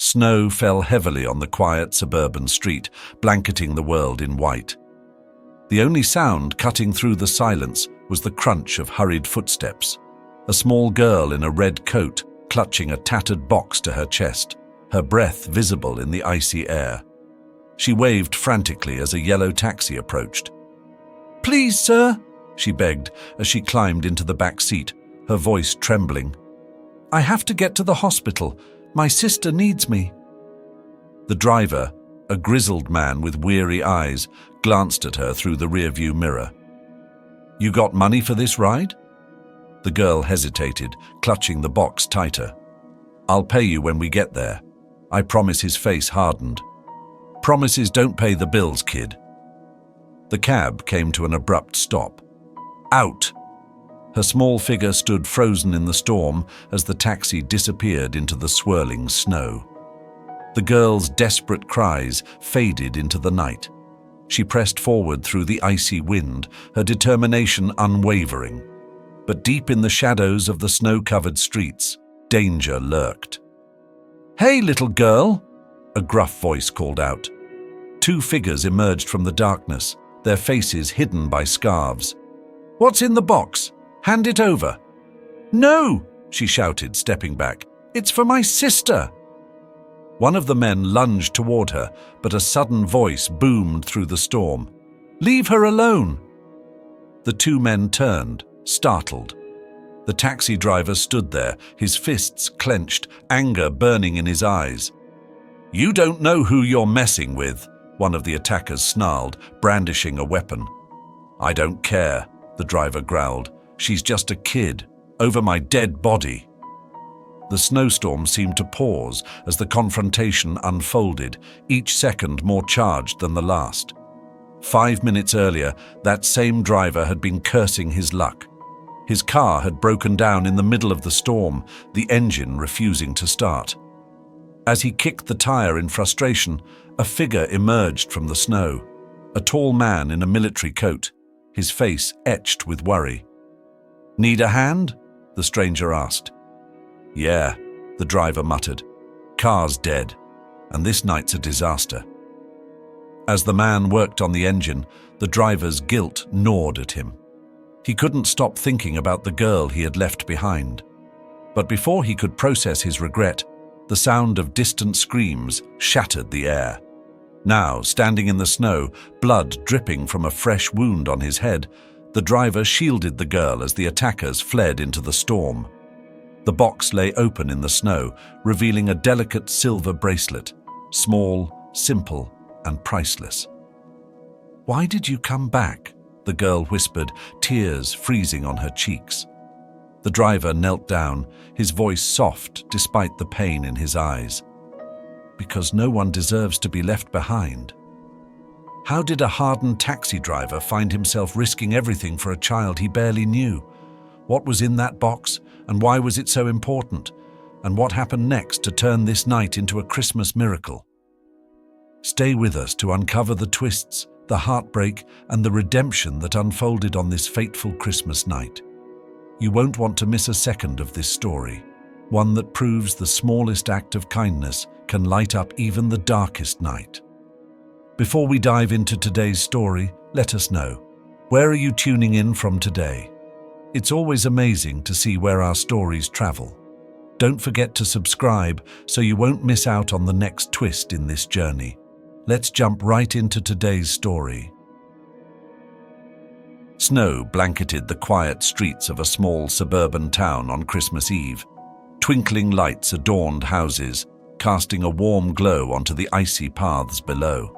Snow fell heavily on the quiet suburban street, blanketing the world in white. The only sound cutting through the silence was the crunch of hurried footsteps. A small girl in a red coat, clutching a tattered box to her chest, her breath visible in the icy air. She waved frantically as a yellow taxi approached. "Please, sir," she begged as she climbed into the back seat, her voice trembling. "I have to get to the hospital. My sister needs me." The driver, a grizzled man with weary eyes, glanced at her through the rearview mirror. "You got money for this ride?" The girl hesitated, clutching the box tighter. "I'll pay you when we get there." I promise. His face hardened. "Promises don't pay the bills, kid." The cab came to an abrupt stop. "Out!" Her small figure stood frozen in the storm as the taxi disappeared into the swirling snow. The girl's desperate cries faded into the night. She pressed forward through the icy wind, her determination unwavering. But deep in the shadows of the snow-covered streets, danger lurked. "Hey, little girl!" a gruff voice called out. Two figures emerged from the darkness, their faces hidden by scarves. "What's in the box? Hand it over." "No!" she shouted, stepping back. "It's for my sister!" One of the men lunged toward her, but a sudden voice boomed through the storm. "Leave her alone!" The two men turned, startled. The taxi driver stood there, his fists clenched, anger burning in his eyes. "You don't know who you're messing with," one of the attackers snarled, brandishing a weapon. "I don't care," the driver growled. "She's just a kid, over my dead body." The snowstorm seemed to pause as the confrontation unfolded, each second more charged than the last. 5 minutes earlier, that same driver had been cursing his luck. His car had broken down in the middle of the storm, the engine refusing to start. As he kicked the tire in frustration, a figure emerged from the snow. A tall man in a military coat, his face etched with worry. "Need a hand?" the stranger asked. "Yeah," the driver muttered. "Car's dead, and this night's a disaster." As the man worked on the engine, the driver's guilt gnawed at him. He couldn't stop thinking about the girl he had left behind. But before he could process his regret, the sound of distant screams shattered the air. Now, standing in the snow, blood dripping from a fresh wound on his head, the driver shielded the girl as the attackers fled into the storm. The box lay open in the snow, revealing a delicate silver bracelet, small, simple, and priceless. "Why did you come back?" the girl whispered, tears freezing on her cheeks. The driver knelt down, his voice soft despite the pain in his eyes. "Because no one deserves to be left behind." How did a hardened taxi driver find himself risking everything for a child he barely knew? What was in that box, and why was it so important? And what happened next to turn this night into a Christmas miracle? Stay with us to uncover the twists, the heartbreak, and the redemption that unfolded on this fateful Christmas night. You won't want to miss a second of this story, one that proves the smallest act of kindness can light up even the darkest night. Before we dive into today's story, let us know, where are you tuning in from today? It's always amazing to see where our stories travel. Don't forget to subscribe so you won't miss out on the next twist in this journey. Let's jump right into today's story. Snow blanketed the quiet streets of a small suburban town on Christmas Eve. Twinkling lights adorned houses, casting a warm glow onto the icy paths below.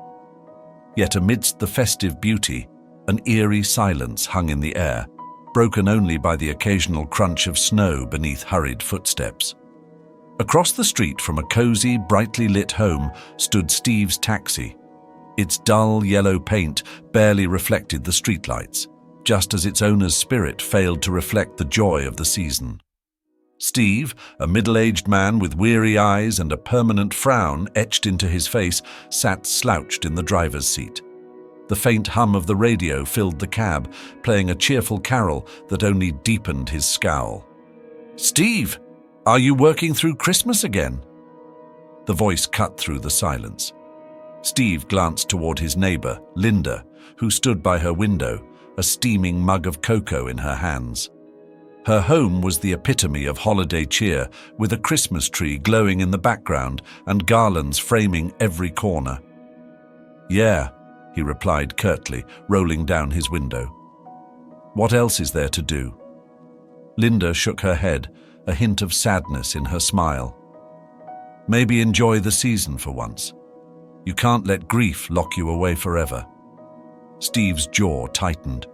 Yet amidst the festive beauty, an eerie silence hung in the air, broken only by the occasional crunch of snow beneath hurried footsteps. Across the street from a cozy, brightly lit home stood Steve's taxi. Its dull yellow paint barely reflected the streetlights, just as its owner's spirit failed to reflect the joy of the season. Steve, a middle-aged man with weary eyes and a permanent frown etched into his face, sat slouched in the driver's seat. The faint hum of the radio filled the cab, playing a cheerful carol that only deepened his scowl. "Steve, are you working through Christmas again?" The voice cut through the silence. Steve glanced toward his neighbor, Linda, who stood by her window, a steaming mug of cocoa in her hands. Her home was the epitome of holiday cheer, with a Christmas tree glowing in the background and garlands framing every corner. "Yeah," he replied curtly, rolling down his window. "What else is there to do?" Linda shook her head, a hint of sadness in her smile. "Maybe enjoy the season for once. You can't let grief lock you away forever." Steve's jaw tightened.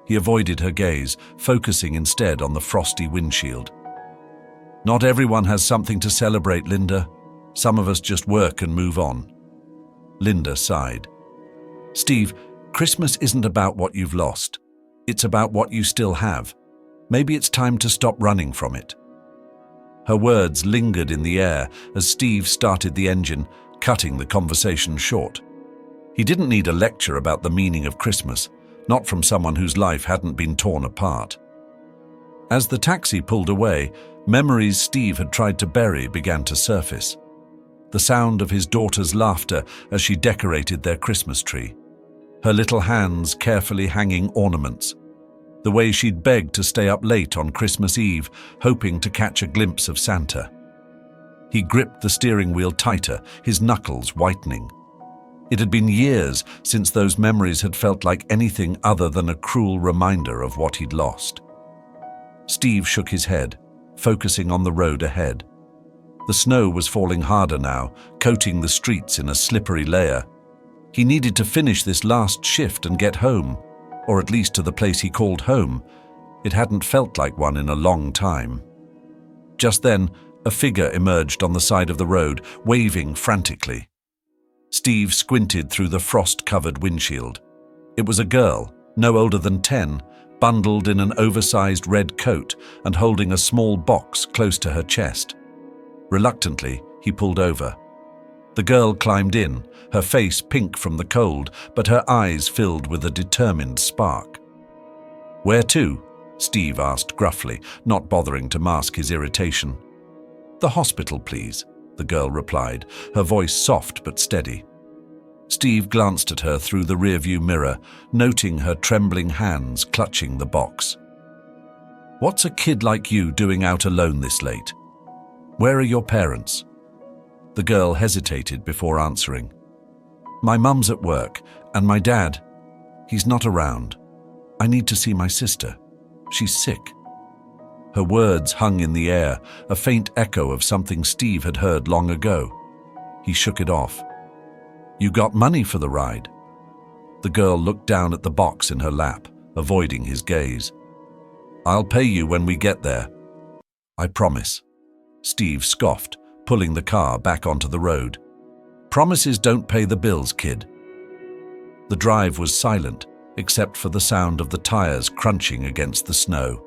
He avoided her gaze, focusing instead on the frosty windshield. "Not everyone has something to celebrate, Linda. Some of us just work and move on." Linda sighed. "Steve, Christmas isn't about what you've lost. It's about what you still have. Maybe it's time to stop running from it." Her words lingered in the air as Steve started the engine, cutting the conversation short. He didn't need a lecture about the meaning of Christmas, not from someone whose life hadn't been torn apart. As the taxi pulled away, memories Steve had tried to bury began to surface. The sound of his daughter's laughter as she decorated their Christmas tree. Her little hands carefully hanging ornaments. The way she'd begged to stay up late on Christmas Eve, hoping to catch a glimpse of Santa. He gripped the steering wheel tighter, his knuckles whitening. It had been years since those memories had felt like anything other than a cruel reminder of what he'd lost. Steve shook his head, focusing on the road ahead. The snow was falling harder now, coating the streets in a slippery layer. He needed to finish this last shift and get home, or at least to the place he called home. It hadn't felt like one in a long time. Just then, a figure emerged on the side of the road, waving frantically. Steve squinted through the frost-covered windshield. It was a girl, no older than 10, bundled in an oversized red coat and holding a small box close to her chest. Reluctantly, he pulled over. The girl climbed in, her face pink from the cold, but her eyes filled with a determined spark. "Where to?" Steve asked gruffly, not bothering to mask his irritation. "The hospital, please," the girl replied, her voice soft but steady. Steve glanced at her through the rearview mirror, noting her trembling hands clutching the box. "What's a kid like you doing out alone this late? Where are your parents?" The girl hesitated before answering. "My mum's at work, and my dad, he's not around. I need to see my sister. She's sick." Her words hung in the air, a faint echo of something Steve had heard long ago. He shook it off. "You got money for the ride?" The girl looked down at the box in her lap, avoiding his gaze. "I'll pay you when we get there." "I promise." Steve scoffed, pulling the car back onto the road. "Promises don't pay the bills, kid." The drive was silent, except for the sound of the tires crunching against the snow.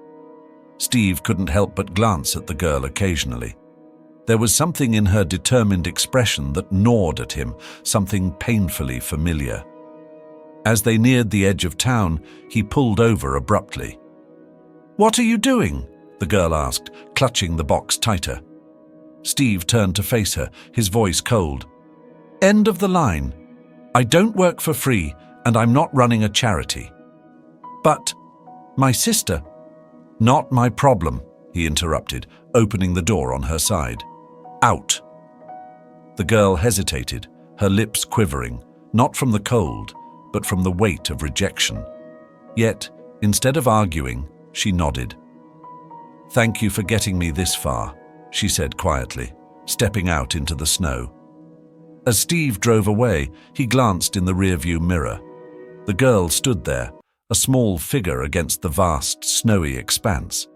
Steve couldn't help but glance at the girl occasionally. There was something in her determined expression that gnawed at him, something painfully familiar. As they neared the edge of town, he pulled over abruptly. "What are you doing?" the girl asked, clutching the box tighter. Steve turned to face her, his voice cold. "End of the line. I don't work for free, and I'm not running a charity." "But my sister—" "Not my problem," he interrupted, opening the door on her side. "Out." The girl hesitated, her lips quivering, not from the cold, but from the weight of rejection. Yet, instead of arguing, she nodded. "Thank you for getting me this far," she said quietly, stepping out into the snow. As Steve drove away, he glanced in the rearview mirror. The girl stood there, a small figure against the vast, snowy expanse.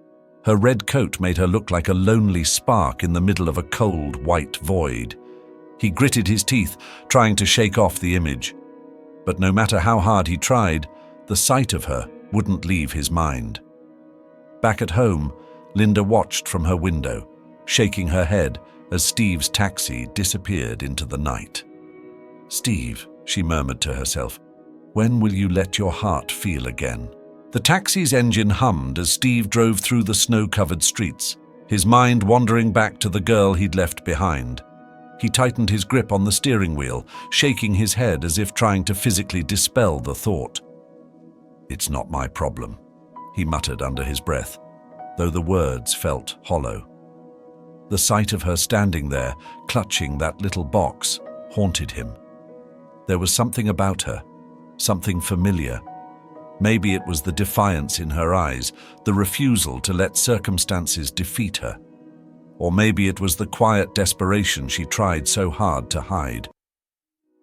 Her red coat made her look like a lonely spark in the middle of a cold, white void. He gritted his teeth, trying to shake off the image. But no matter how hard he tried, the sight of her wouldn't leave his mind. Back at home, Linda watched from her window, shaking her head as Steve's taxi disappeared into the night. "Steve," she murmured to herself, "when will you let your heart feel again?" The taxi's engine hummed as Steve drove through the snow-covered streets, his mind wandering back to the girl he'd left behind. He tightened his grip on the steering wheel, shaking his head as if trying to physically dispel the thought. "It's not my problem," he muttered under his breath, though the words felt hollow. The sight of her standing there, clutching that little box, haunted him. There was something about her, something familiar. Maybe it was the defiance in her eyes, the refusal to let circumstances defeat her. Or maybe it was the quiet desperation she tried so hard to hide.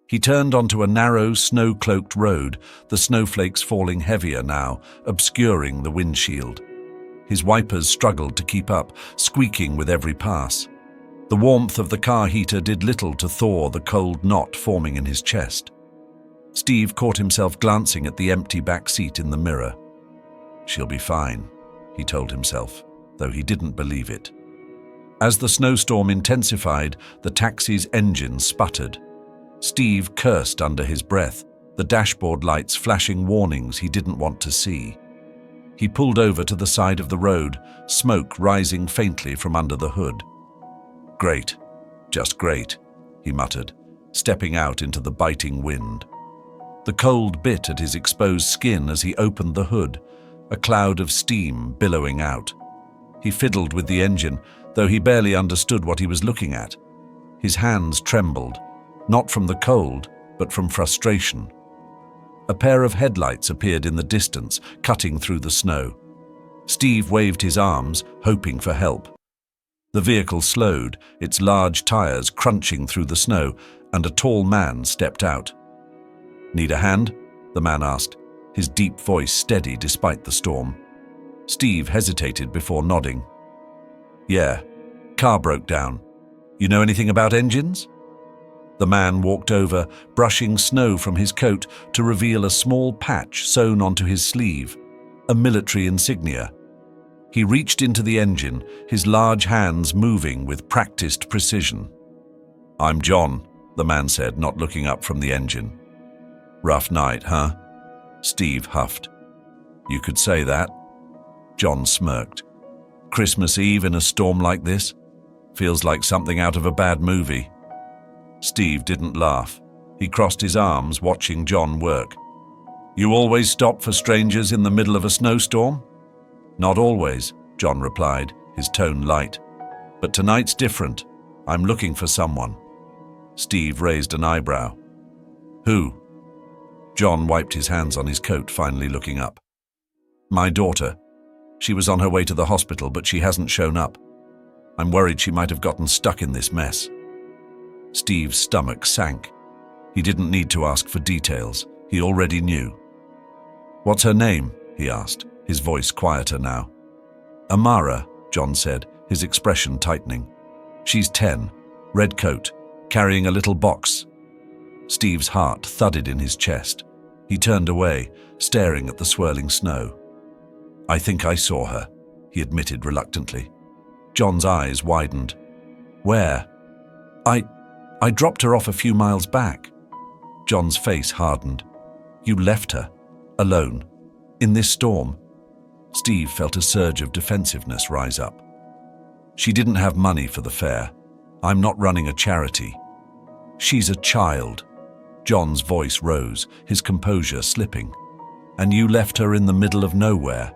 He turned onto a narrow, snow-cloaked road, the snowflakes falling heavier now, obscuring the windshield. His wipers struggled to keep up, squeaking with every pass. The warmth of the car heater did little to thaw the cold knot forming in his chest. Steve caught himself glancing at the empty back seat in the mirror. "She'll be fine," he told himself, though he didn't believe it. As the snowstorm intensified, the taxi's engine sputtered. Steve cursed under his breath, the dashboard lights flashing warnings he didn't want to see. He pulled over to the side of the road, smoke rising faintly from under the hood. "Great, just great," he muttered, stepping out into the biting wind. The cold bit at his exposed skin as he opened the hood, a cloud of steam billowing out. He fiddled with the engine, though he barely understood what he was looking at. His hands trembled, not from the cold, but from frustration. A pair of headlights appeared in the distance, cutting through the snow. Steve waved his arms, hoping for help. The vehicle slowed, its large tires crunching through the snow, and a tall man stepped out. "Need a hand?" the man asked, his deep voice steady despite the storm. Steve hesitated before nodding. "Yeah, car broke down. You know anything about engines?" The man walked over, brushing snow from his coat to reveal a small patch sewn onto his sleeve, a military insignia. He reached into the engine, his large hands moving with practiced precision. "I'm John," the man said, not looking up from the engine. "Rough night, huh?" Steve huffed. "You could say that." John smirked. "Christmas Eve in a storm like this? Feels like something out of a bad movie." Steve didn't laugh. He crossed his arms, watching John work. "You always stop for strangers in the middle of a snowstorm?" "Not always," John replied, his tone light. "But tonight's different. I'm looking for someone." Steve raised an eyebrow. "Who?" John wiped his hands on his coat, finally looking up. "My daughter. She was on her way to the hospital, but she hasn't shown up. I'm worried she might have gotten stuck in this mess." Steve's stomach sank. He didn't need to ask for details. He already knew. "What's her name?" he asked, his voice quieter now. "Amara," John said, his expression tightening. "She's 10, red coat, carrying a little box." Steve's heart thudded in his chest. He turned away, staring at the swirling snow. "I think I saw her," he admitted reluctantly. John's eyes widened. "Where?" I dropped her off a few miles back." John's face hardened. "You left her, alone, in this storm?" Steve felt a surge of defensiveness rise up. "She didn't have money for the fare. I'm not running a charity." "She's a child." John's voice rose, his composure slipping. "And you left her in the middle of nowhere."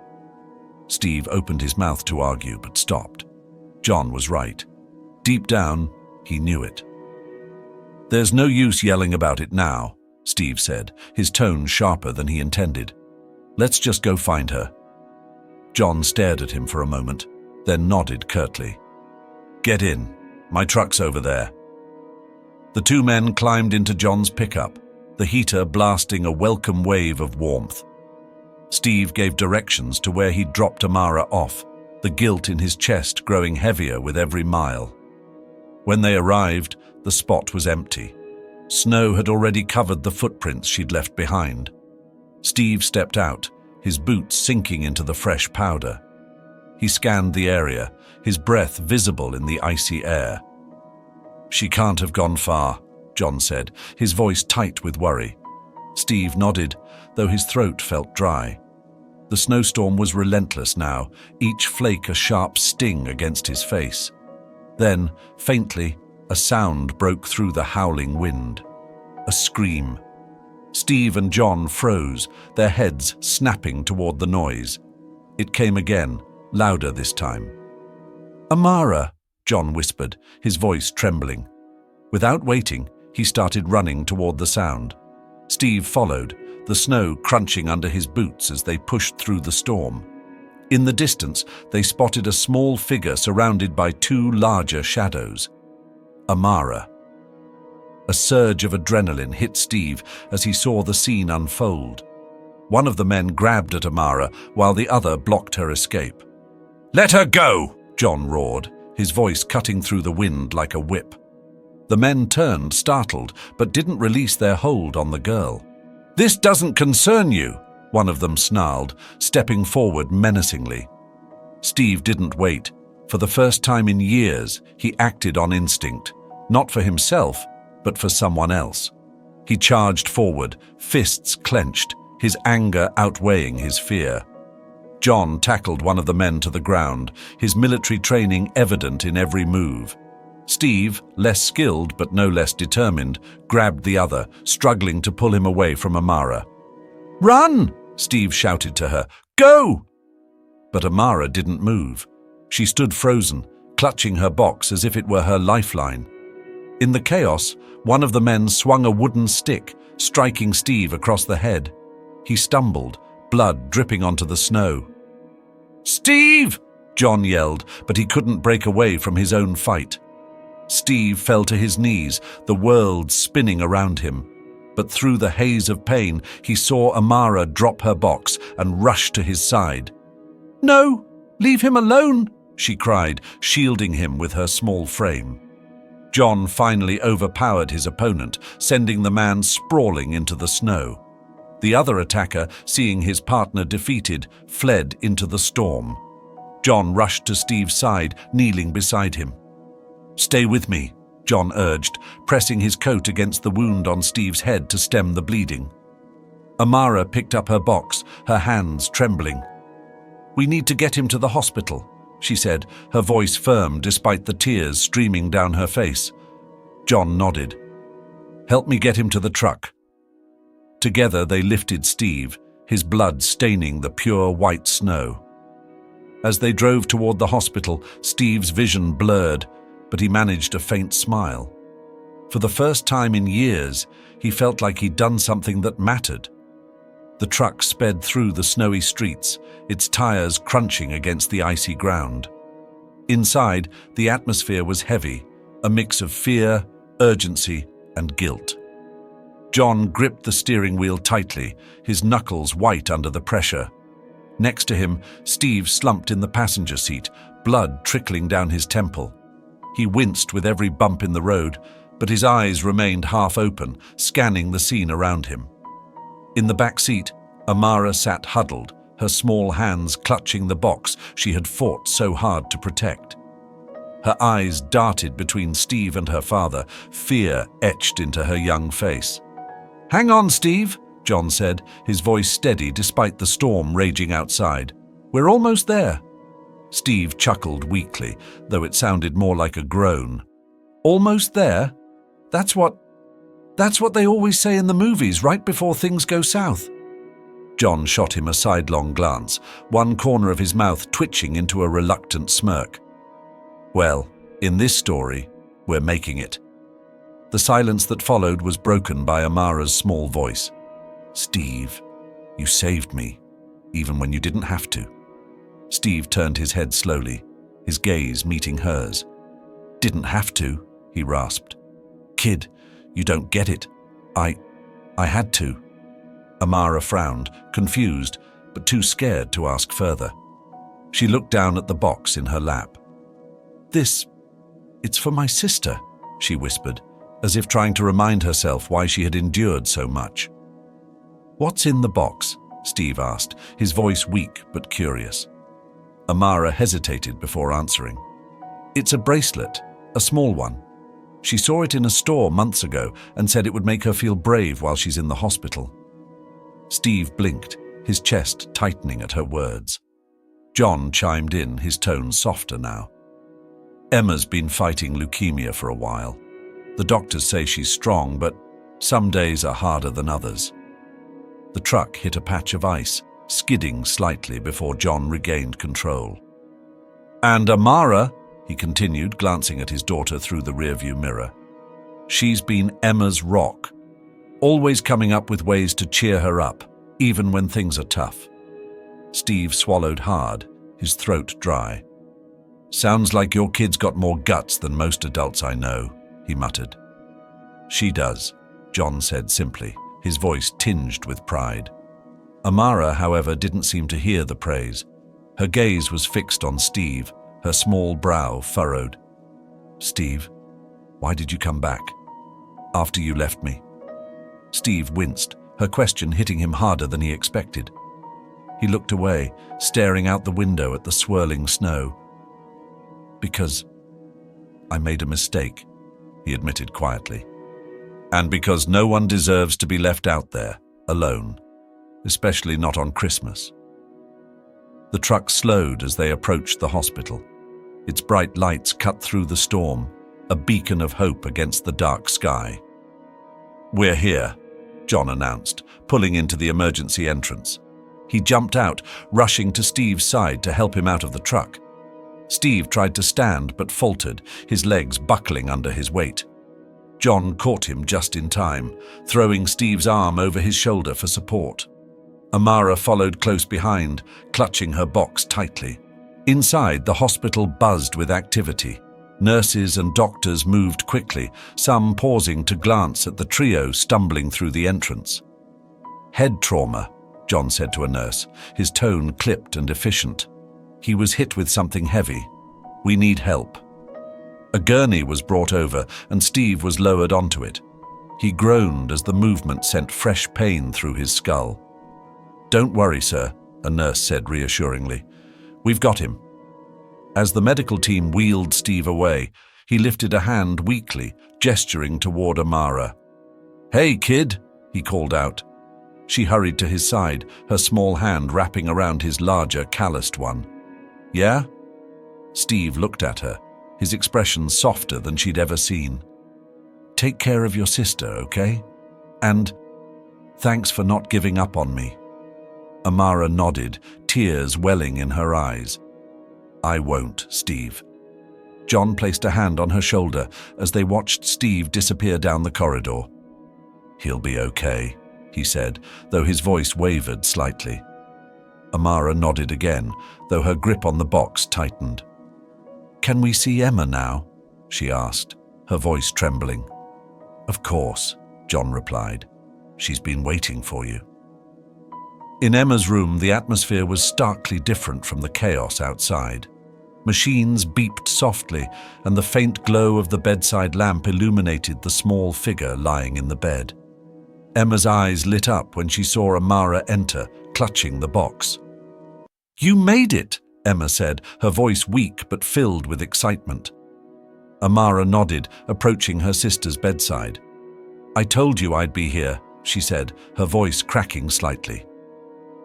Steve opened his mouth to argue, but stopped. John was right. Deep down, he knew it. "There's no use yelling about it now," Steve said, his tone sharper than he intended. "Let's just go find her." John stared at him for a moment, then nodded curtly. "Get in. My truck's over there." The two men climbed into John's pickup, the heater blasting a welcome wave of warmth. Steve gave directions to where he'd dropped Amara off, the guilt in his chest growing heavier with every mile. When they arrived, the spot was empty. Snow had already covered the footprints she'd left behind. Steve stepped out, his boots sinking into the fresh powder. He scanned the area, his breath visible in the icy air. "She can't have gone far," John said, his voice tight with worry. Steve nodded, though his throat felt dry. The snowstorm was relentless now, each flake a sharp sting against his face. Then, faintly, A sound broke through the howling wind. A scream. Steve and John froze, their heads snapping toward the noise. It came again, louder this time. "Amara," John whispered, his voice trembling. Without waiting, he started running toward the sound. Steve followed, the snow crunching under his boots as they pushed through the storm. In the distance, they spotted a small figure surrounded by two larger shadows. Amara. A surge of adrenaline hit Steve as he saw the scene unfold. One of the men grabbed at Amara while the other blocked her escape. "Let her go!" John roared, his voice cutting through the wind like a whip. The men turned, startled, but didn't release their hold on the girl. "This doesn't concern you," one of them snarled, stepping forward menacingly. Steve didn't wait. For the first time in years, he acted on instinct, not for himself, but for someone else. He charged forward, fists clenched, his anger outweighing his fear. John tackled one of the men to the ground, his military training evident in every move. Steve, less skilled but no less determined, grabbed the other, struggling to pull him away from Amara. "Run!" Steve shouted to her. "Go!" But Amara didn't move. She stood frozen, clutching her box as if it were her lifeline. In the chaos, one of the men swung a wooden stick, striking Steve across the head. He stumbled, blood dripping onto the snow. "Steve!" John yelled, but he couldn't break away from his own fight. Steve fell to his knees, the world spinning around him. But through the haze of pain, he saw Amara drop her box and rush to his side. "No, leave him alone!" she cried, shielding him with her small frame. John finally overpowered his opponent, sending the man sprawling into the snow. The other attacker, seeing his partner defeated, fled into the storm. John rushed to Steve's side, kneeling beside him. "Stay with me," John urged, pressing his coat against the wound on Steve's head to stem the bleeding. Amara picked up her box, her hands trembling. "We need to get him to the hospital," she said, her voice firm despite the tears streaming down her face. John nodded. "Help me get him to the truck." Together they lifted Steve, his blood staining the pure white snow. As they drove toward the hospital, Steve's vision blurred, but he managed a faint smile. For the first time in years, he felt like he'd done something that mattered. The truck sped through the snowy streets, its tires crunching against the icy ground. Inside, the atmosphere was heavy, a mix of fear, urgency, and guilt. John gripped the steering wheel tightly, his knuckles white under the pressure. Next to him, Steve slumped in the passenger seat, blood trickling down his temple. He winced with every bump in the road, but his eyes remained half open, scanning the scene around him. In the back seat, Amara sat huddled, her small hands clutching the box she had fought so hard to protect. Her eyes darted between Steve and her father, fear etched into her young face. "Hang on, Steve," John said, his voice steady despite the storm raging outside. "We're almost there." Steve chuckled weakly, though it sounded more like a groan. "Almost there? That's what they always say in the movies right before things go south." John shot him a sidelong glance, one corner of his mouth twitching into a reluctant smirk. "Well, in this story, we're making it." The silence that followed was broken by Amara's small voice. "Steve, you saved me, even when you didn't have to." Steve turned his head slowly, his gaze meeting hers. "Didn't have to," he rasped. "Kid, you don't get it. I had to." Amara frowned, confused, but too scared to ask further. She looked down at the box in her lap. It's for my sister," she whispered, as if trying to remind herself why she had endured so much. "What's in the box?" Steve asked, his voice weak but curious. Amara hesitated before answering. "It's a bracelet, a small one. She saw it in a store months ago and said it would make her feel brave while she's in the hospital." Steve blinked, his chest tightening at her words. John chimed in, his tone softer now. Emma's been fighting leukemia for a while. The doctors say she's strong, but some days are harder than others. The truck hit a patch of ice, skidding slightly before John regained control. And Amara, he continued, glancing at his daughter through the rearview mirror. She's been Emma's rock, always coming up with ways to cheer her up, even when things are tough. Steve swallowed hard, his throat dry. Sounds like your kid's got more guts than most adults I know, he muttered. She does, John said simply, his voice tinged with pride. Amara, however, didn't seem to hear the praise. Her gaze was fixed on Steve, her small brow furrowed. Steve, why did you come back? After you left me? Steve winced, her question hitting him harder than he expected. He looked away, staring out the window at the swirling snow. Because I made a mistake, he admitted quietly. And because no one deserves to be left out there, alone, especially not on Christmas. The truck slowed as they approached the hospital. Its bright lights cut through the storm, a beacon of hope against the dark sky. We're here, John announced, pulling into the emergency entrance. He jumped out, rushing to Steve's side to help him out of the truck. Steve tried to stand but faltered, his legs buckling under his weight. John caught him just in time, throwing Steve's arm over his shoulder for support. Amara followed close behind, clutching her box tightly. Inside, the hospital buzzed with activity. Nurses and doctors moved quickly, some pausing to glance at the trio stumbling through the entrance. Head trauma, John said to a nurse, his tone clipped and efficient. He was hit with something heavy. We need help. A gurney was brought over and Steve was lowered onto it. He groaned as the movement sent fresh pain through his skull. Don't worry, sir, a nurse said reassuringly. We've got him. As the medical team wheeled Steve away, he lifted a hand weakly, gesturing toward Amara. Hey, kid, he called out. She hurried to his side, her small hand wrapping around his larger, calloused one. Yeah? Steve looked at her, his expression softer than she'd ever seen. Take care of your sister, okay? And thanks for not giving up on me. Amara nodded, tears welling in her eyes. I won't, Steve. John placed a hand on her shoulder as they watched Steve disappear down the corridor. He'll be okay, he said, though his voice wavered slightly. Amara nodded again, though her grip on the box tightened. Can we see Emma now? She asked, her voice trembling. Of course, John replied. She's been waiting for you. In Emma's room, the atmosphere was starkly different from the chaos outside. Machines beeped softly, and the faint glow of the bedside lamp illuminated the small figure lying in the bed. Emma's eyes lit up when she saw Amara enter, clutching the box. You made it, Emma said, her voice weak but filled with excitement. Amara nodded, approaching her sister's bedside. I told you I'd be here, she said, her voice cracking slightly.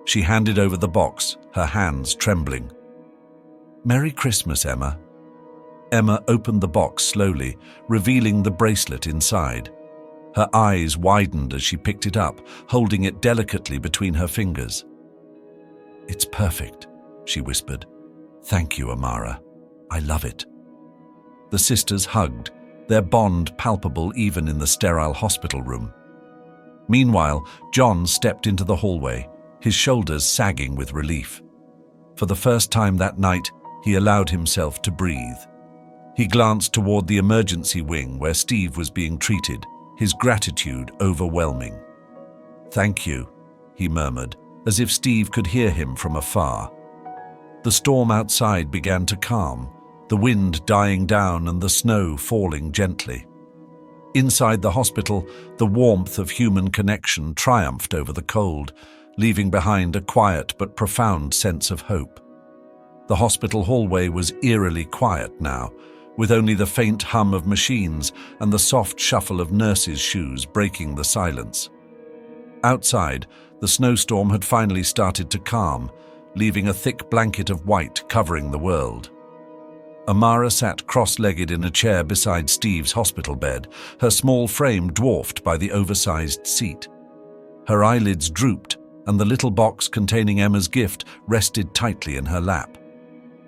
She handed over the box, her hands trembling. Merry Christmas, Emma. Emma opened the box slowly, revealing the bracelet inside. Her eyes widened as she picked it up, holding it delicately between her fingers. It's perfect, she whispered. Thank you, Amara. I love it. The sisters hugged, their bond palpable even in the sterile hospital room. Meanwhile, John stepped into the hallway, his shoulders sagging with relief. For the first time that night, he allowed himself to breathe. He glanced toward the emergency wing where Steve was being treated, his gratitude overwhelming. Thank you, he murmured, as if Steve could hear him from afar. The storm outside began to calm, the wind dying down and the snow falling gently. Inside the hospital, the warmth of human connection triumphed over the cold, leaving behind a quiet but profound sense of hope. The hospital hallway was eerily quiet now, with only the faint hum of machines and the soft shuffle of nurses' shoes breaking the silence. Outside, the snowstorm had finally started to calm, leaving a thick blanket of white covering the world. Amara sat cross-legged in a chair beside Steve's hospital bed, her small frame dwarfed by the oversized seat. Her eyelids drooped, and the little box containing Emma's gift rested tightly in her lap.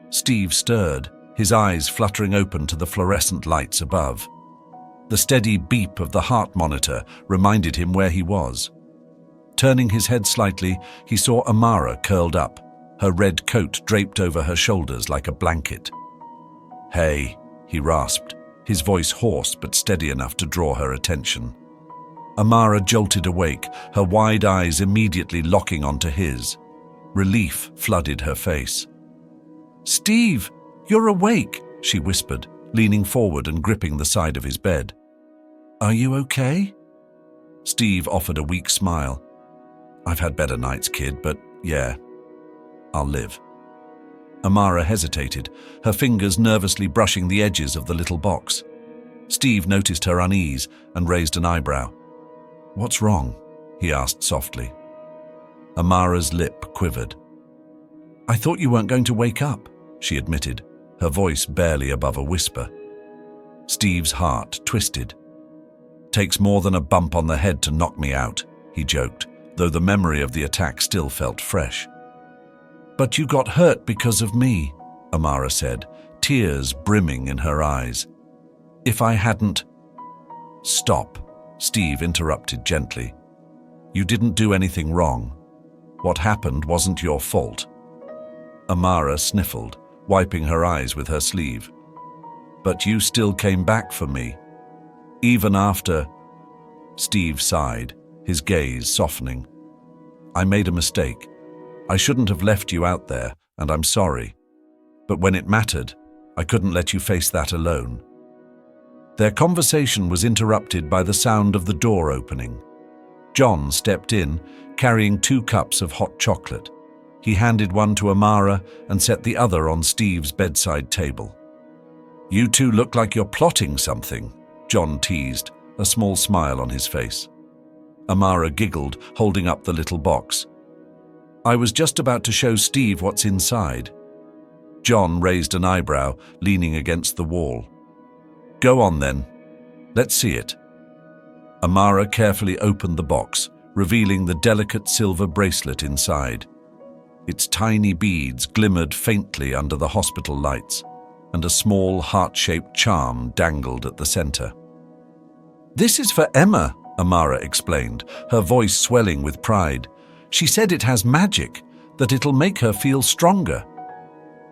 Steve stirred, his eyes fluttering open to the fluorescent lights above. The steady beep of the heart monitor reminded him where he was. Turning his head slightly, he saw Amara curled up, her red coat draped over her shoulders like a blanket. "Hey," he rasped, his voice hoarse but steady enough to draw her attention. Amara jolted awake, her wide eyes immediately locking onto his. Relief flooded her face. "Steve, you're awake," she whispered, leaning forward and gripping the side of his bed. "Are you okay?" Steve offered a weak smile. "I've had better nights, kid, but yeah, I'll live." Amara hesitated, her fingers nervously brushing the edges of the little box. Steve noticed her unease and raised an eyebrow. "What's wrong?" he asked softly. Amara's lip quivered. "I thought you weren't going to wake up," she admitted, her voice barely above a whisper. Steve's heart twisted. "Takes more than a bump on the head to knock me out," he joked, though the memory of the attack still felt fresh. "But you got hurt because of me," Amara said, tears brimming in her eyes. "If I hadn't—" "Stop," Steve interrupted gently. "You didn't do anything wrong. What happened wasn't your fault." Amara sniffled, wiping her eyes with her sleeve. "But you still came back for me. Even after—" Steve sighed, his gaze softening. "I made a mistake. I shouldn't have left you out there, and I'm sorry. But when it mattered, I couldn't let you face that alone." Their conversation was interrupted by the sound of the door opening. John stepped in, carrying 2 cups of hot chocolate. He handed one to Amara and set the other on Steve's bedside table. "You two look like you're plotting something," John teased, a small smile on his face. Amara giggled, holding up the little box. "I was just about to show Steve what's inside." John raised an eyebrow, leaning against the wall. "Go on then. Let's see it." Amara carefully opened the box, revealing the delicate silver bracelet inside. Its tiny beads glimmered faintly under the hospital lights, and a small heart-shaped charm dangled at the center. "This is for Emma," Amara explained, her voice swelling with pride. "She said it has magic, that it'll make her feel stronger."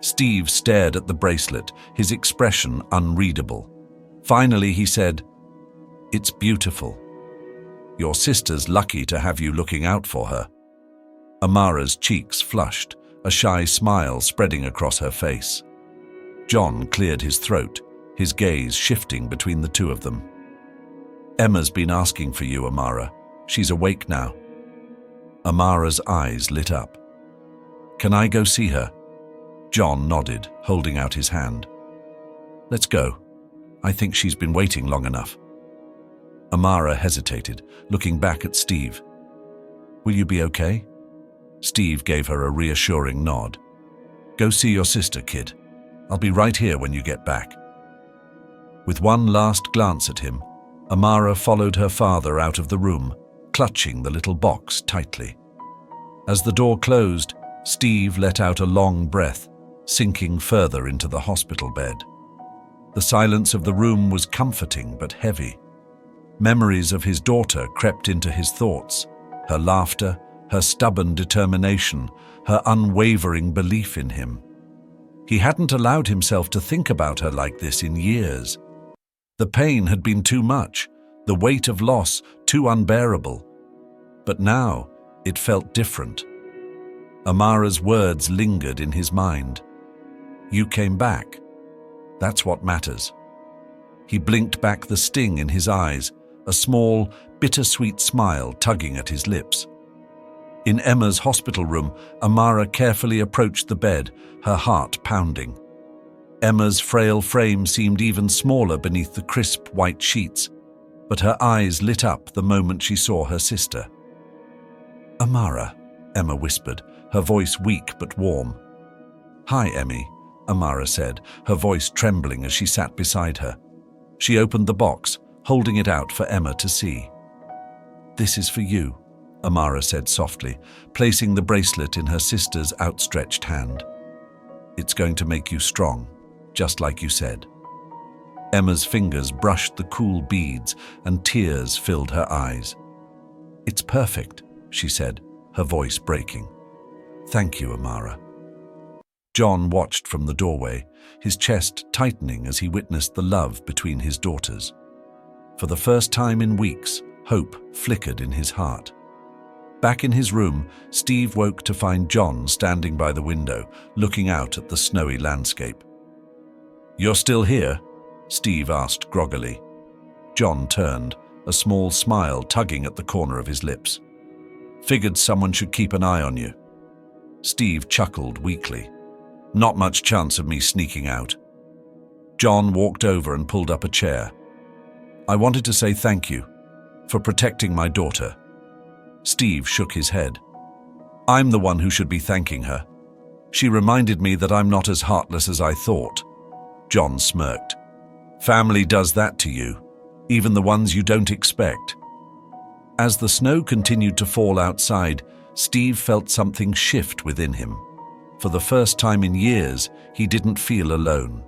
Steve stared at the bracelet, his expression unreadable. Finally, he said, "It's beautiful. Your sister's lucky to have you looking out for her." Amara's cheeks flushed, a shy smile spreading across her face. John cleared his throat, his gaze shifting between the two of them. "Emma's been asking for you, Amara. She's awake now." Amara's eyes lit up. "Can I go see her?" John nodded, holding out his hand. "Let's go. I think she's been waiting long enough." Amara hesitated, looking back at Steve. "Will you be okay?" Steve gave her a reassuring nod. "Go see your sister, kid. I'll be right here when you get back." With one last glance at him, Amara followed her father out of the room, clutching the little box tightly. As the door closed, Steve let out a long breath, sinking further into the hospital bed. The silence of the room was comforting but heavy. Memories of his daughter crept into his thoughts, her laughter, her stubborn determination, her unwavering belief in him. He hadn't allowed himself to think about her like this in years. The pain had been too much, the weight of loss too unbearable. But now it felt different. Amara's words lingered in his mind. "You came back. That's what matters." He blinked back the sting in his eyes, a small, bittersweet smile tugging at his lips. In Emma's hospital room, Amara carefully approached the bed, her heart pounding. Emma's frail frame seemed even smaller beneath the crisp white sheets, but her eyes lit up the moment she saw her sister. "Amara," Emma whispered, her voice weak but warm. "Hi, Emmy. Amara said, her voice trembling as she sat beside her. She opened the box, holding it out for Emma to see. "This is for you," Amara said softly, placing the bracelet in her sister's outstretched hand. "It's going to make you strong, just like you said." Emma's fingers brushed the cool beads and tears filled her eyes. "It's perfect," she said, her voice breaking. "Thank you, Amara." John watched from the doorway, his chest tightening as he witnessed the love between his daughters. For the first time in weeks, hope flickered in his heart. Back in his room, Steve woke to find John standing by the window, looking out at the snowy landscape. "You're still here?" Steve asked groggily. John turned, a small smile tugging at the corner of his lips. "Figured someone should keep an eye on you." Steve chuckled weakly. "Not much chance of me sneaking out." John walked over and pulled up a chair. "I wanted to say thank you for protecting my daughter." Steve shook his head. "I'm the one who should be thanking her. She reminded me that I'm not as heartless as I thought." John smirked. "Family does that to you, even the ones you don't expect." As the snow continued to fall outside, Steve felt something shift within him. For the first time in years, he didn't feel alone.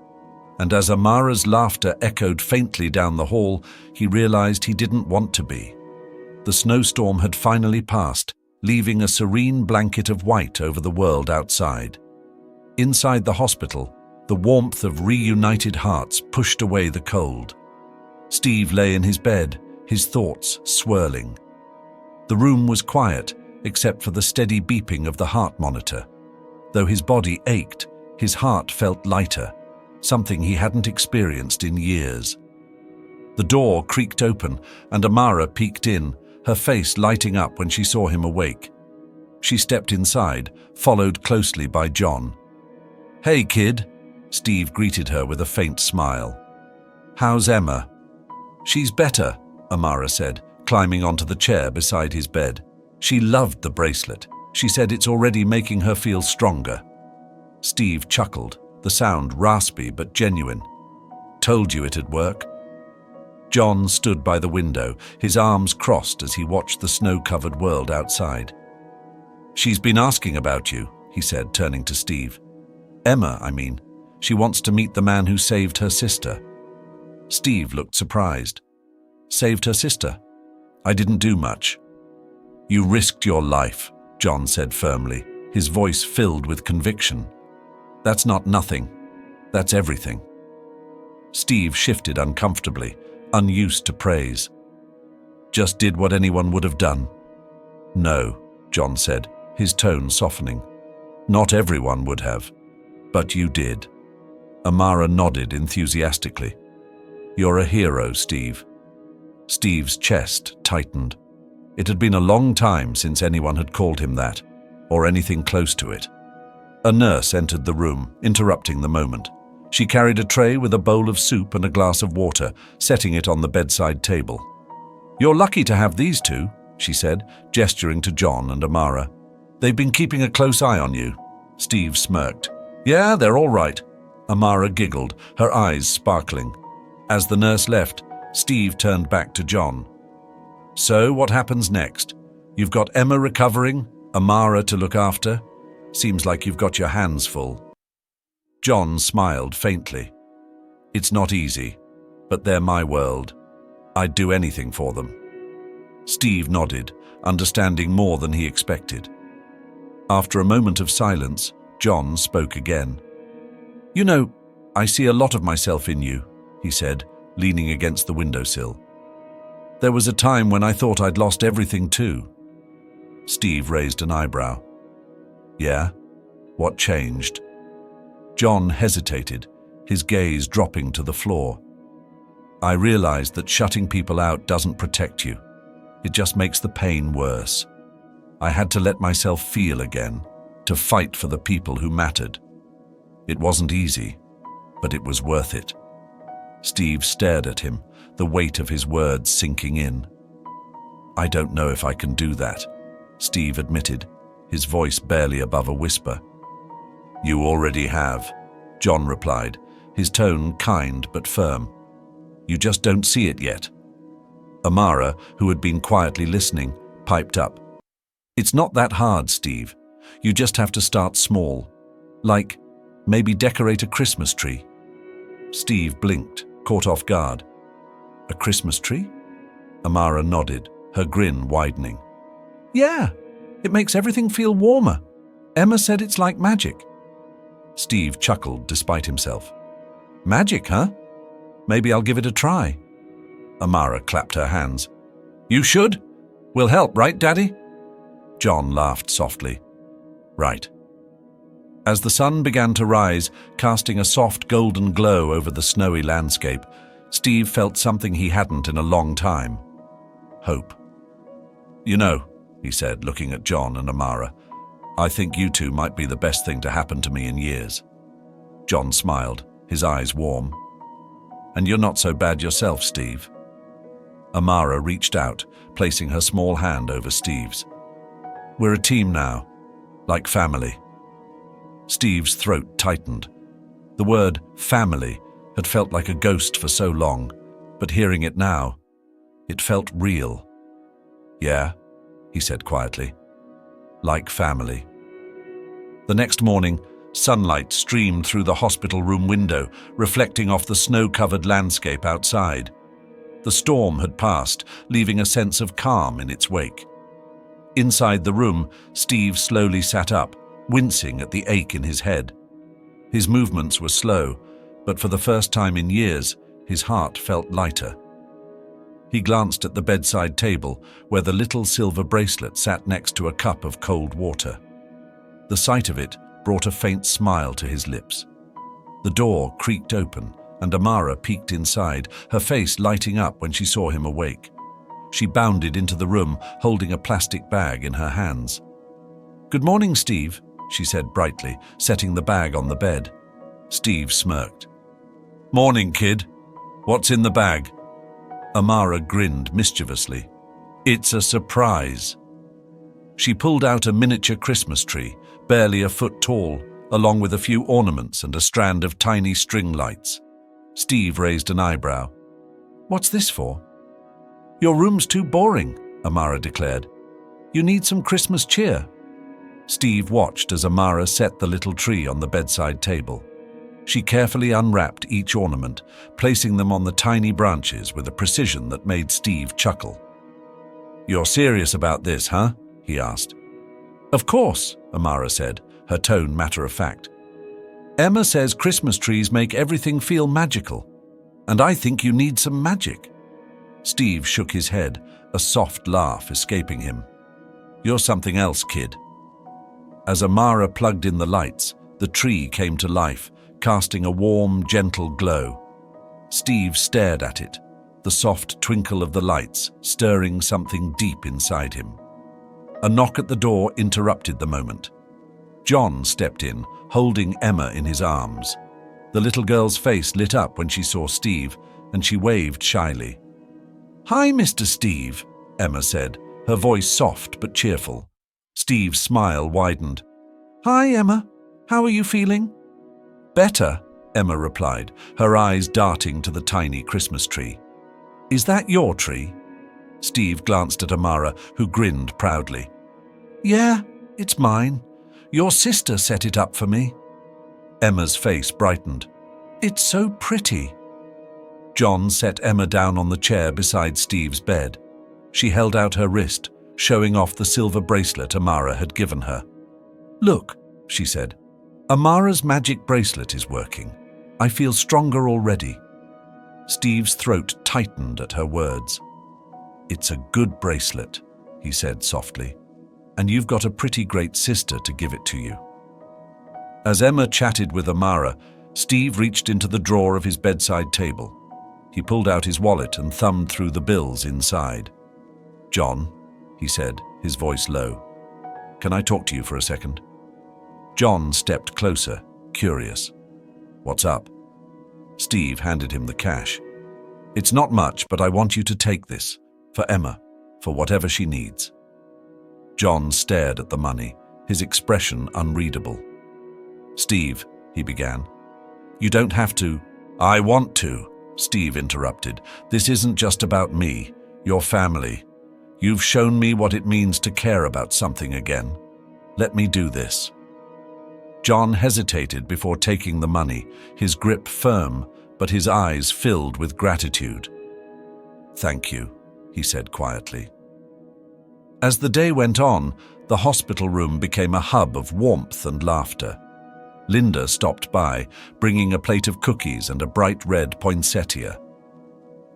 And as Amara's laughter echoed faintly down the hall, he realized he didn't want to be. The snowstorm had finally passed, leaving a serene blanket of white over the world outside. Inside the hospital, the warmth of reunited hearts pushed away the cold. Steve lay in his bed, his thoughts swirling. The room was quiet, except for the steady beeping of the heart monitor. Though his body ached, his heart felt lighter, something he hadn't experienced in years. The door creaked open, and Amara peeked in, her face lighting up when she saw him awake. She stepped inside, followed closely by John. "Hey, kid," Steve greeted her with a faint smile. "How's Emma?" "She's better," Amara said, climbing onto the chair beside his bed. "She loved the bracelet. She said it's already making her feel stronger." Steve chuckled, the sound raspy but genuine. "Told you it'd work." John stood by the window, his arms crossed as he watched the snow-covered world outside. "She's been asking about you," he said, turning to Steve. "Emma, I mean. She wants to meet the man who saved her sister." Steve looked surprised. "Saved her sister? I didn't do much." "You risked your life," John said firmly, his voice filled with conviction. "That's not nothing. That's everything." Steve shifted uncomfortably, unused to praise. "Just did what anyone would have done." "No," John said, his tone softening. "Not everyone would have. But you did." Amara nodded enthusiastically. "You're a hero, Steve." Steve's chest tightened. It had been a long time since anyone had called him that, or anything close to it. A nurse entered the room, interrupting the moment. She carried a tray with a bowl of soup and a glass of water, setting it on the bedside table. "You're lucky to have these two," she said, gesturing to John and Amara. "They've been keeping a close eye on you." Steve smirked. "Yeah, they're all right." Amara giggled, her eyes sparkling. As the nurse left, Steve turned back to John. "So, what happens next? You've got Emma recovering, Amara to look after. Seems like you've got your hands full." John smiled faintly. "It's not easy, but they're my world. I'd do anything for them." Steve nodded, understanding more than he expected. After a moment of silence, John spoke again. "You know, I see a lot of myself in you," he said, leaning against the windowsill. "There was a time when I thought I'd lost everything too." Steve raised an eyebrow. "Yeah? What changed?" John hesitated, his gaze dropping to the floor. "I realized that shutting people out doesn't protect you. It just makes the pain worse. I had to let myself feel again, to fight for the people who mattered. It wasn't easy, but it was worth it." Steve stared at him, the weight of his words sinking in. "I don't know if I can do that," Steve admitted, his voice barely above a whisper. "You already have," John replied, his tone kind but firm. You just don't see it yet. Amara, who had been quietly listening, piped up. It's not that hard, Steve. You just have to start small. Like, maybe decorate a Christmas tree. Steve blinked, caught off guard. A Christmas tree? Amara nodded, her grin widening. Yeah, it makes everything feel warmer. Emma said it's like magic. Steve chuckled despite himself. Magic, huh? Maybe I'll give it a try. Amara clapped her hands. You should. We'll help, right, Daddy? John laughed softly. Right. As the sun began to rise, casting a soft golden glow over the snowy landscape, Steve felt something he hadn't in a long time. Hope. You know, he said, looking at John and Amara, I think you two might be the best thing to happen to me in years. John smiled, his eyes warm. And you're not so bad yourself, Steve. Amara reached out, placing her small hand over Steve's. We're a team now, like family. Steve's throat tightened. The word family had felt like a ghost for so long, but hearing it now, it felt real. Yeah, he said quietly. Like family. The next morning, sunlight streamed through the hospital room window, reflecting off the snow-covered landscape outside. The storm had passed, leaving a sense of calm in its wake. Inside the room, Steve slowly sat up, wincing at the ache in his head. His movements were slow, but for the first time in years, his heart felt lighter. He glanced at the bedside table, where the little silver bracelet sat next to a cup of cold water. The sight of it brought a faint smile to his lips. The door creaked open, and Amara peeked inside, her face lighting up when she saw him awake. She bounded into the room, holding a plastic bag in her hands. Good morning, Steve, she said brightly, setting the bag on the bed. Steve smirked. Morning, kid. What's in the bag? Amara grinned mischievously. It's a surprise. She pulled out a miniature Christmas tree, barely a foot tall, along with a few ornaments and a strand of tiny string lights. Steve raised an eyebrow. What's this for? Your room's too boring, Amara declared. You need some Christmas cheer. Steve watched as Amara set the little tree on the bedside table. She carefully unwrapped each ornament, placing them on the tiny branches with a precision that made Steve chuckle. You're serious about this, huh? He asked. Of course, Amara said, her tone matter-of-fact. Emma says Christmas trees make everything feel magical, and I think you need some magic. Steve shook his head, a soft laugh escaping him. You're something else, kid. As Amara plugged in the lights, the tree came to life, casting a warm, gentle glow. Steve stared at it, the soft twinkle of the lights stirring something deep inside him. A knock at the door interrupted the moment. John stepped in, holding Emma in his arms. The little girl's face lit up when she saw Steve, and she waved shyly. Hi, Mr. Steve, Emma said, her voice soft but cheerful. Steve's smile widened. Hi, Emma. How are you feeling? Better, Emma replied, her eyes darting to the tiny Christmas tree. Is that your tree? Steve glanced at Amara, who grinned proudly. Yeah, it's mine. Your sister set it up for me. Emma's face brightened. It's so pretty. John set Emma down on the chair beside Steve's bed. She held out her wrist, showing off the silver bracelet Amara had given her. Look, she said. Amara's magic bracelet is working. I feel stronger already. Steve's throat tightened at her words. It's a good bracelet, he said softly, and you've got a pretty great sister to give it to you. As Emma chatted with Amara, Steve reached into the drawer of his bedside table. He pulled out his wallet and thumbed through the bills inside. John, he said, his voice low. Can I talk to you for a second? John stepped closer, curious. What's up? Steve handed him the cash. It's not much, but I want you to take this, for Emma, for whatever she needs. John stared at the money, his expression unreadable. Steve, he began, You don't have to. I want to, Steve interrupted. This isn't just about me, your family. You've shown me what it means to care about something again. Let me do this. John hesitated before taking the money, his grip firm, but his eyes filled with gratitude. Thank you, he said quietly. As the day went on, the hospital room became a hub of warmth and laughter. Linda stopped by, bringing a plate of cookies and a bright red poinsettia.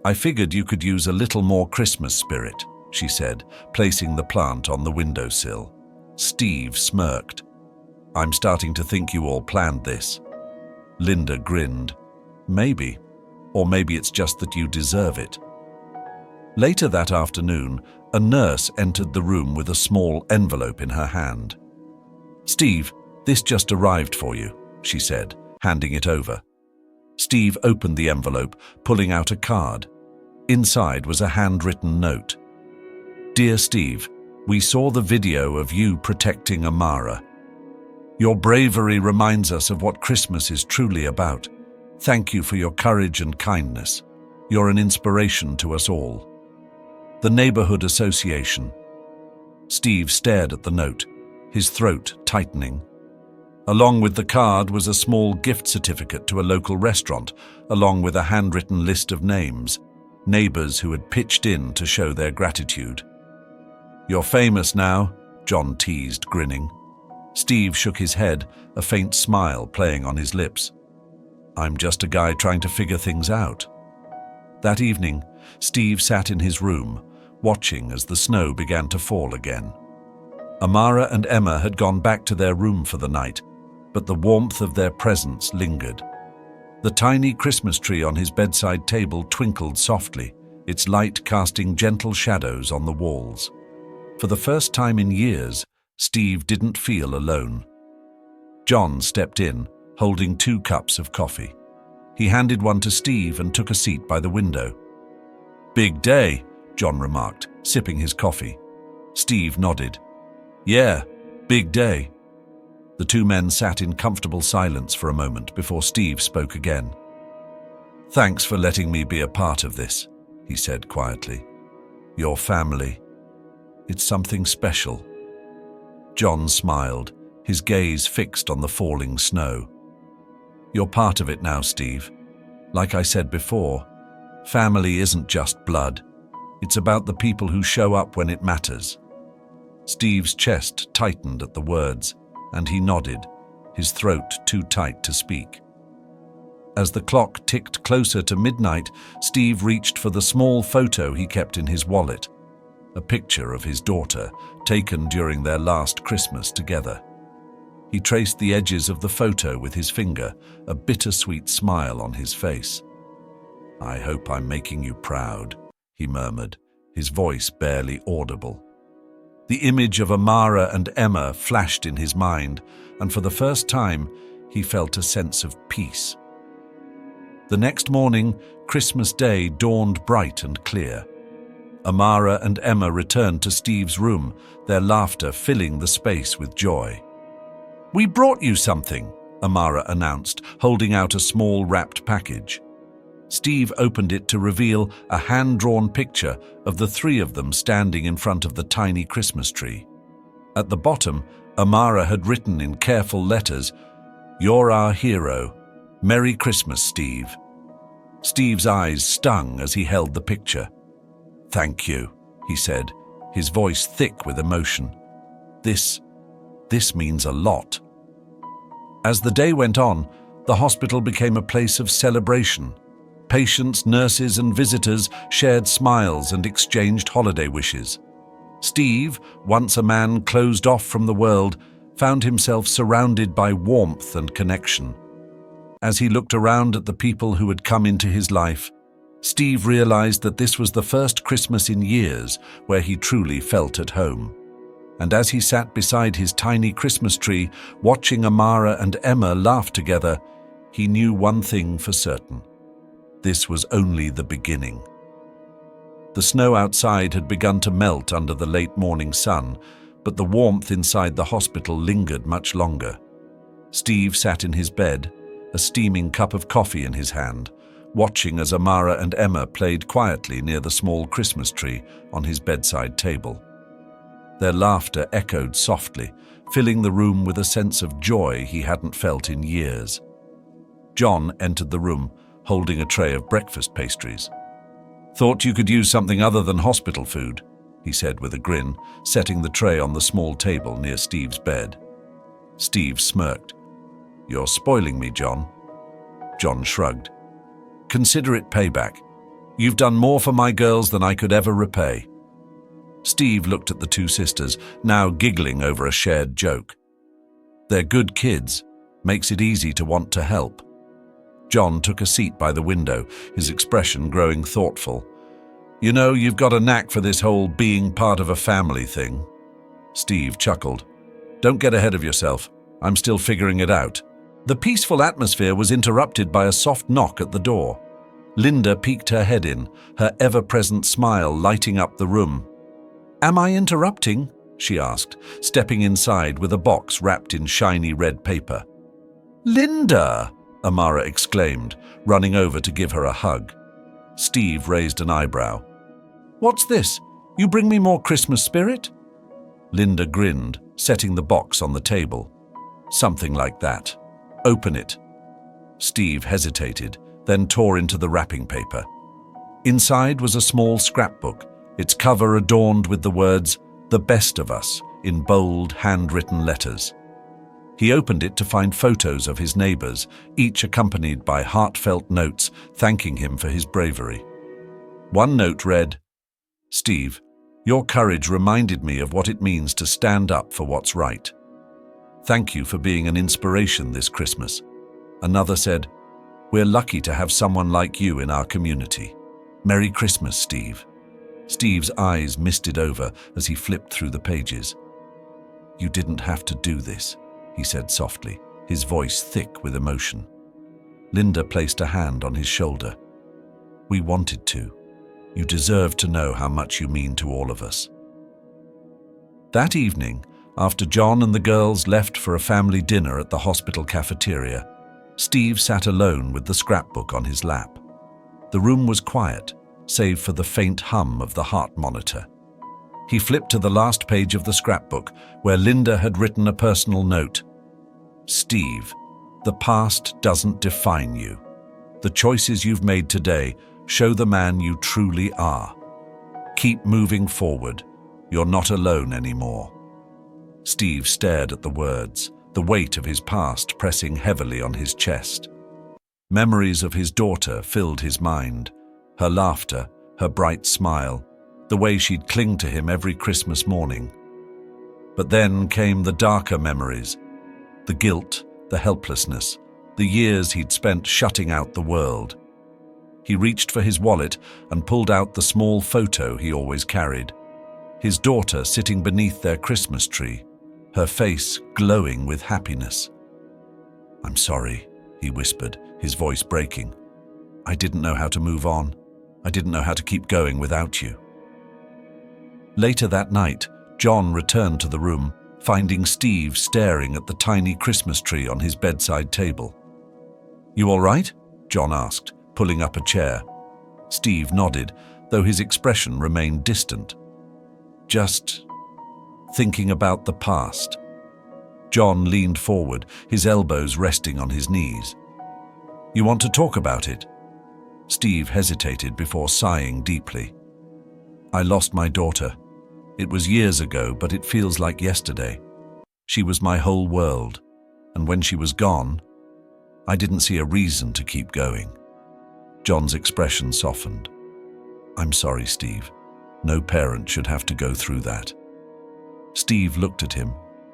I figured you could use a little more Christmas spirit, she said, placing the plant on the windowsill. Steve smirked. I'm starting to think you all planned this. Linda grinned. Maybe. Or maybe it's just that you deserve it. Later that afternoon, a nurse entered the room with a small envelope in her hand. Steve, this just arrived for you, she said, handing it over. Steve opened the envelope, pulling out a card. Inside was a handwritten note. Dear Steve, we saw the video of you protecting Amara. Your bravery reminds us of what Christmas is truly about. Thank you for your courage and kindness. You're an inspiration to us all. The Neighborhood Association. Steve stared at the note, his throat tightening. Along with the card was a small gift certificate to a local restaurant, along with a handwritten list of names, neighbors who had pitched in to show their gratitude. You're famous now, John teased, grinning. Steve shook his head, a faint smile playing on his lips. I'm just a guy trying to figure things out. That evening, Steve sat in his room, watching as the snow began to fall again. Amara and Emma had gone back to their room for the night, but the warmth of their presence lingered. The tiny Christmas tree on his bedside table twinkled softly, its light casting gentle shadows on the walls. For the first time in years, Steve didn't feel alone. John stepped in, holding 2 cups of coffee. He handed one to Steve and took a seat by the window. Big day, John remarked, sipping his coffee. Steve nodded. Yeah, big day. The 2 men sat in comfortable silence for a moment before Steve spoke again. Thanks for letting me be a part of this, he said quietly. Your family. It's something special. John smiled, his gaze fixed on the falling snow. You're part of it now, Steve. Like I said before, family isn't just blood. It's about the people who show up when it matters. Steve's chest tightened at the words, and he nodded, his throat too tight to speak. As the clock ticked closer to midnight, Steve reached for the small photo he kept in his wallet, a picture of his daughter, taken during their last Christmas together. He traced the edges of the photo with his finger, a bittersweet smile on his face. I hope I'm making you proud, he murmured, his voice barely audible. The image of Amara and Emma flashed in his mind, and for the first time, he felt a sense of peace. The next morning, Christmas Day dawned bright and clear. Amara and Emma returned to Steve's room, their laughter filling the space with joy. We brought you something, Amara announced, holding out a small wrapped package. Steve opened it to reveal a hand-drawn picture of the 3 of them standing in front of the tiny Christmas tree. At the bottom, Amara had written in careful letters, "You're our hero. Merry Christmas, Steve." Steve's eyes stung as he held the picture. Thank you, he said, his voice thick with emotion. This means a lot. As the day went on, the hospital became a place of celebration. Patients, nurses, and visitors shared smiles and exchanged holiday wishes. Steve, once a man closed off from the world, found himself surrounded by warmth and connection. As he looked around at the people who had come into his life, Steve realized that this was the first Christmas in years where he truly felt at home. And as he sat beside his tiny Christmas tree, watching Amara and Emma laugh together, he knew one thing for certain. This was only the beginning. The snow outside had begun to melt under the late morning sun, but the warmth inside the hospital lingered much longer. Steve sat in his bed, a steaming cup of coffee in his hand, watching as Amara and Emma played quietly near the small Christmas tree on his bedside table. Their laughter echoed softly, filling the room with a sense of joy he hadn't felt in years. John entered the room, holding a tray of breakfast pastries. "Thought you could use something other than hospital food," he said with a grin, setting the tray on the small table near Steve's bed. Steve smirked. "You're spoiling me, John." John shrugged. "Consider it payback. You've done more for my girls than I could ever repay." Steve looked at the two sisters, now giggling over a shared joke. "They're good kids. Makes it easy to want to help." John took a seat by the window, his expression growing thoughtful. "You know, you've got a knack for this whole being part of a family thing." Steve chuckled. "Don't get ahead of yourself. I'm still figuring it out." The peaceful atmosphere was interrupted by a soft knock at the door. Linda peeked her head in, her ever-present smile lighting up the room. "Am I interrupting?" she asked, stepping inside with a box wrapped in shiny red paper. "Linda!" Amara exclaimed, running over to give her a hug. Steve raised an eyebrow. "What's this? You bring me more Christmas spirit?" Linda grinned, setting the box on the table. "Something like that. Open it." Steve hesitated, then tore into the wrapping paper. Inside was a small scrapbook, its cover adorned with the words, "The Best of Us," in bold, handwritten letters. He opened it to find photos of his neighbors, each accompanied by heartfelt notes thanking him for his bravery. One note read, "Steve, your courage reminded me of what it means to stand up for what's right. Thank you for being an inspiration this Christmas." Another said, "We're lucky to have someone like you in our community. Merry Christmas, Steve." Steve's eyes misted over as he flipped through the pages. "You didn't have to do this," he said softly, his voice thick with emotion. Linda placed a hand on his shoulder. "We wanted to. You deserve to know how much you mean to all of us." That evening, after John and the girls left for a family dinner at the hospital cafeteria, Steve sat alone with the scrapbook on his lap. The room was quiet, save for the faint hum of the heart monitor. He flipped to the last page of the scrapbook, where Linda had written a personal note. "Steve, the past doesn't define you. The choices you've made today show the man you truly are. Keep moving forward. You're not alone anymore." Steve stared at the words, the weight of his past pressing heavily on his chest. Memories of his daughter filled his mind, her laughter, her bright smile, the way she'd cling to him every Christmas morning. But then came the darker memories, the guilt, the helplessness, the years he'd spent shutting out the world. He reached for his wallet and pulled out the small photo he always carried. His daughter sitting beneath their Christmas tree, her face glowing with happiness. "I'm sorry," he whispered, his voice breaking. "I didn't know how to move on. I didn't know how to keep going without you." Later that night, John returned to the room, finding Steve staring at the tiny Christmas tree on his bedside table. "You all right?" John asked, pulling up a chair. Steve nodded, though his expression remained distant. "Just thinking about the past." John leaned forward, his elbows resting on his knees. "You want to talk about it?" Steve hesitated before sighing deeply. "I lost my daughter. It was years ago, but it feels like yesterday. She was my whole world, and when she was gone, I didn't see a reason to keep going." John's expression softened. "I'm sorry, Steve. No parent should have to go through that." Steve looked at him,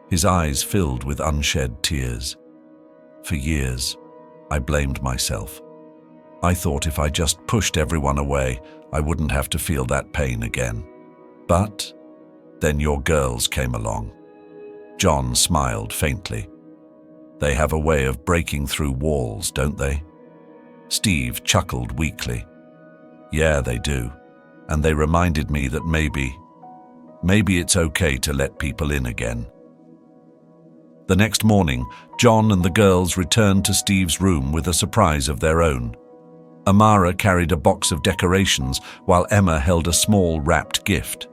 his eyes filled with unshed tears. "For years, I blamed myself. I thought if I just pushed everyone away, I wouldn't have to feel that pain again. But then your girls came along." John smiled faintly. "They have a way of breaking through walls, don't they?" Steve chuckled weakly. "Yeah, they do. And they reminded me that maybe it's okay to let people in again." The next morning, John and the girls returned to Steve's room with a surprise of their own. Amara carried a box of decorations while Emma held a small wrapped gift.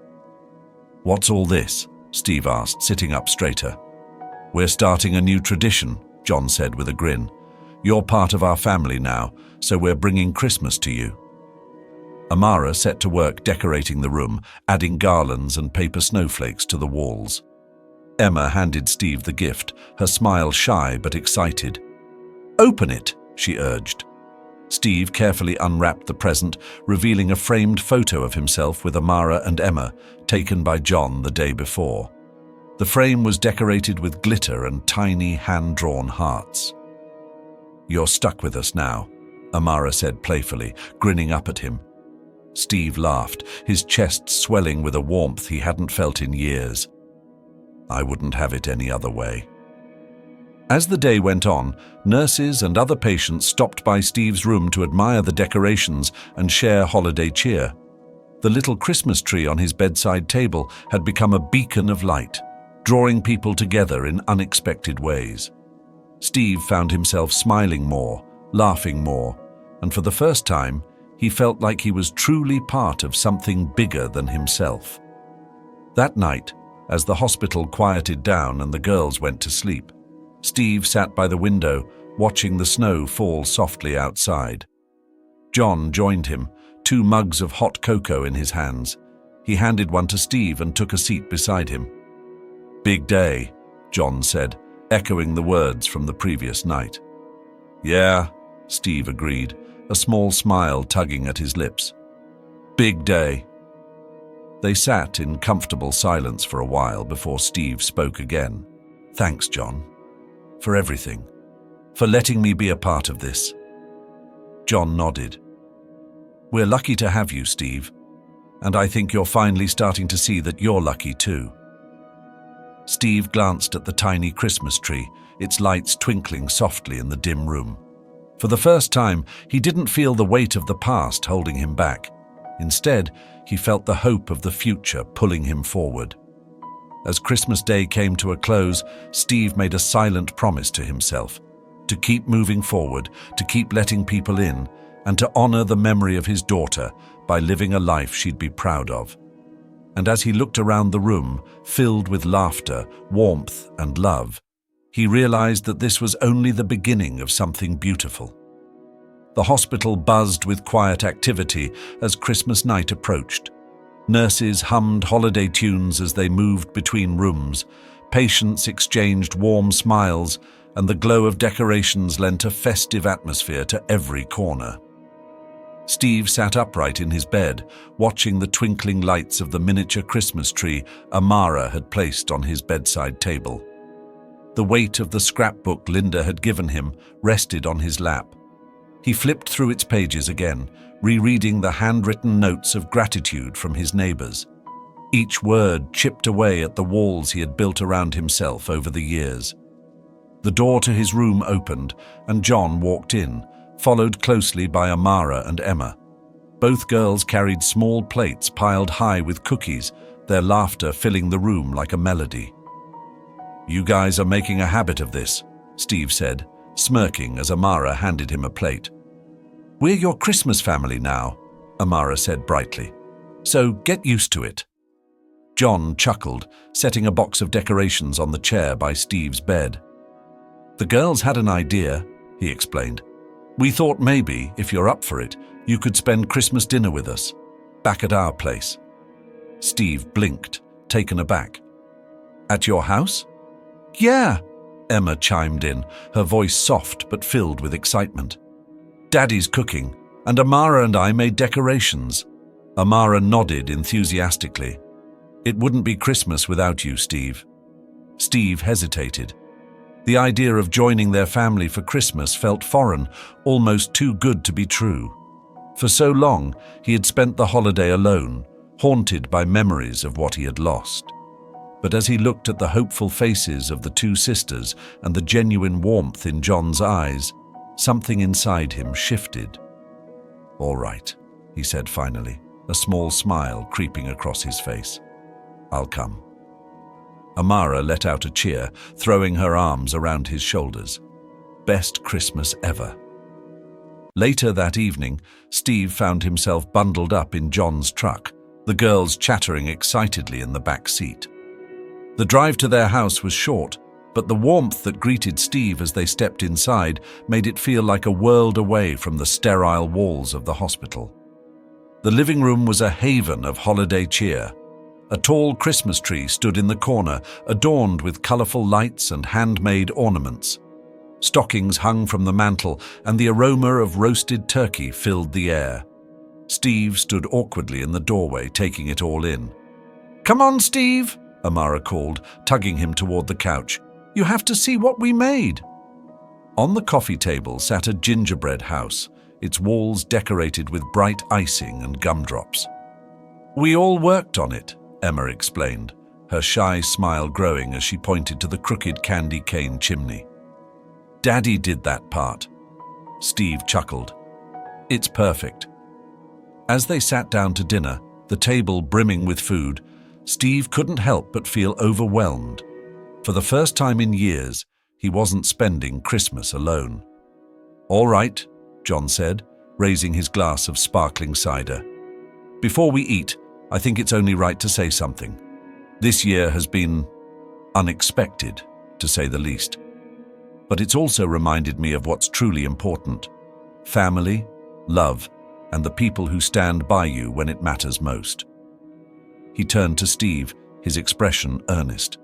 "What's all this?" Steve asked, sitting up straighter. "We're starting a new tradition," John said with a grin. "You're part of our family now, so we're bringing Christmas to you." Amara set to work decorating the room, adding garlands and paper snowflakes to the walls. Emma handed Steve the gift, her smile shy but excited. "Open it," she urged. Steve carefully unwrapped the present, revealing a framed photo of himself with Amara and Emma, taken by John the day before. The frame was decorated with glitter and tiny hand-drawn hearts. "You're stuck with us now," Amara said playfully, grinning up at him. Steve laughed, his chest swelling with a warmth he hadn't felt in years. "I wouldn't have it any other way." As the day went on, nurses and other patients stopped by Steve's room to admire the decorations and share holiday cheer. The little Christmas tree on his bedside table had become a beacon of light, drawing people together in unexpected ways. Steve found himself smiling more, laughing more, and for the first time, he felt like he was truly part of something bigger than himself. That night, as the hospital quieted down and the girls went to sleep, Steve sat by the window, watching the snow fall softly outside. John joined him, 2 mugs of hot cocoa in his hands. He handed one to Steve and took a seat beside him. "Big day," John said, echoing the words from the previous night. "Yeah," Steve agreed, a small smile tugging at his lips. "Big day." They sat in comfortable silence for a while before Steve spoke again. "Thanks, John. For everything. For letting me be a part of this." John nodded. "We're lucky to have you, Steve. And I think you're finally starting to see that you're lucky too." Steve glanced at the tiny Christmas tree, its lights twinkling softly in the dim room. For the first time, he didn't feel the weight of the past holding him back. Instead, he felt the hope of the future pulling him forward. As Christmas Day came to a close, Steve made a silent promise to himself to keep moving forward, to keep letting people in, and to honor the memory of his daughter by living a life she'd be proud of. And as he looked around the room, filled with laughter, warmth, and love, he realized that this was only the beginning of something beautiful. The hospital buzzed with quiet activity as Christmas night approached. Nurses hummed holiday tunes as they moved between rooms, patients exchanged warm smiles, and the glow of decorations lent a festive atmosphere to every corner. Steve sat upright in his bed, watching the twinkling lights of the miniature Christmas tree Amara had placed on his bedside table. The weight of the scrapbook Linda had given him rested on his lap. He flipped through its pages again, rereading the handwritten notes of gratitude from his neighbors. Each word chipped away at the walls he had built around himself over the years. The door to his room opened, and John walked in, followed closely by Amara and Emma. Both girls carried small plates piled high with cookies, their laughter filling the room like a melody. "You guys are making a habit of this," Steve said, smirking as Amara handed him a plate. "We're your Christmas family now," Amara said brightly. "So get used to it." John chuckled, setting a box of decorations on the chair by Steve's bed. "The girls had an idea," he explained. "We thought maybe, if you're up for it, you could spend Christmas dinner with us, back at our place." Steve blinked, taken aback. "At your house?" "Yeah," Emma chimed in, her voice soft but filled with excitement. "Daddy's cooking, and Amara and I made decorations." Amara nodded enthusiastically. "It wouldn't be Christmas without you, Steve." Steve hesitated. The idea of joining their family for Christmas felt foreign, almost too good to be true. For so long, he had spent the holiday alone, haunted by memories of what he had lost. But as he looked at the hopeful faces of the 2 sisters and the genuine warmth in John's eyes, something inside him shifted. "All right," he said finally, a small smile creeping across his face. "I'll come." Amara let out a cheer, throwing her arms around his shoulders. Best Christmas ever. Later that evening, Steve found himself bundled up in John's truck, the girls chattering excitedly in the back seat. The drive to their house was short, but the warmth that greeted Steve as they stepped inside made it feel like a world away from the sterile walls of the hospital. The living room was a haven of holiday cheer. A tall Christmas tree stood in the corner, adorned with colorful lights and handmade ornaments. Stockings hung from the mantel, and the aroma of roasted turkey filled the air. Steve stood awkwardly in the doorway, taking it all in. "Come on, Steve," Amara called, tugging him toward the couch. "You have to see what we made." On the coffee table sat a gingerbread house, its walls decorated with bright icing and gumdrops. "We all worked on it," Emma explained, her shy smile growing as she pointed to the crooked candy cane chimney. "Daddy did that part." Steve chuckled. "It's perfect." As they sat down to dinner, the table brimming with food, Steve couldn't help but feel overwhelmed. For the first time in years, he wasn't spending Christmas alone. "All right," John said, raising his glass of sparkling cider. "Before we eat, I think it's only right to say something. This year has been unexpected, to say the least. But it's also reminded me of what's truly important: family, love, and the people who stand by you when it matters most." He turned to Steve, his expression earnest.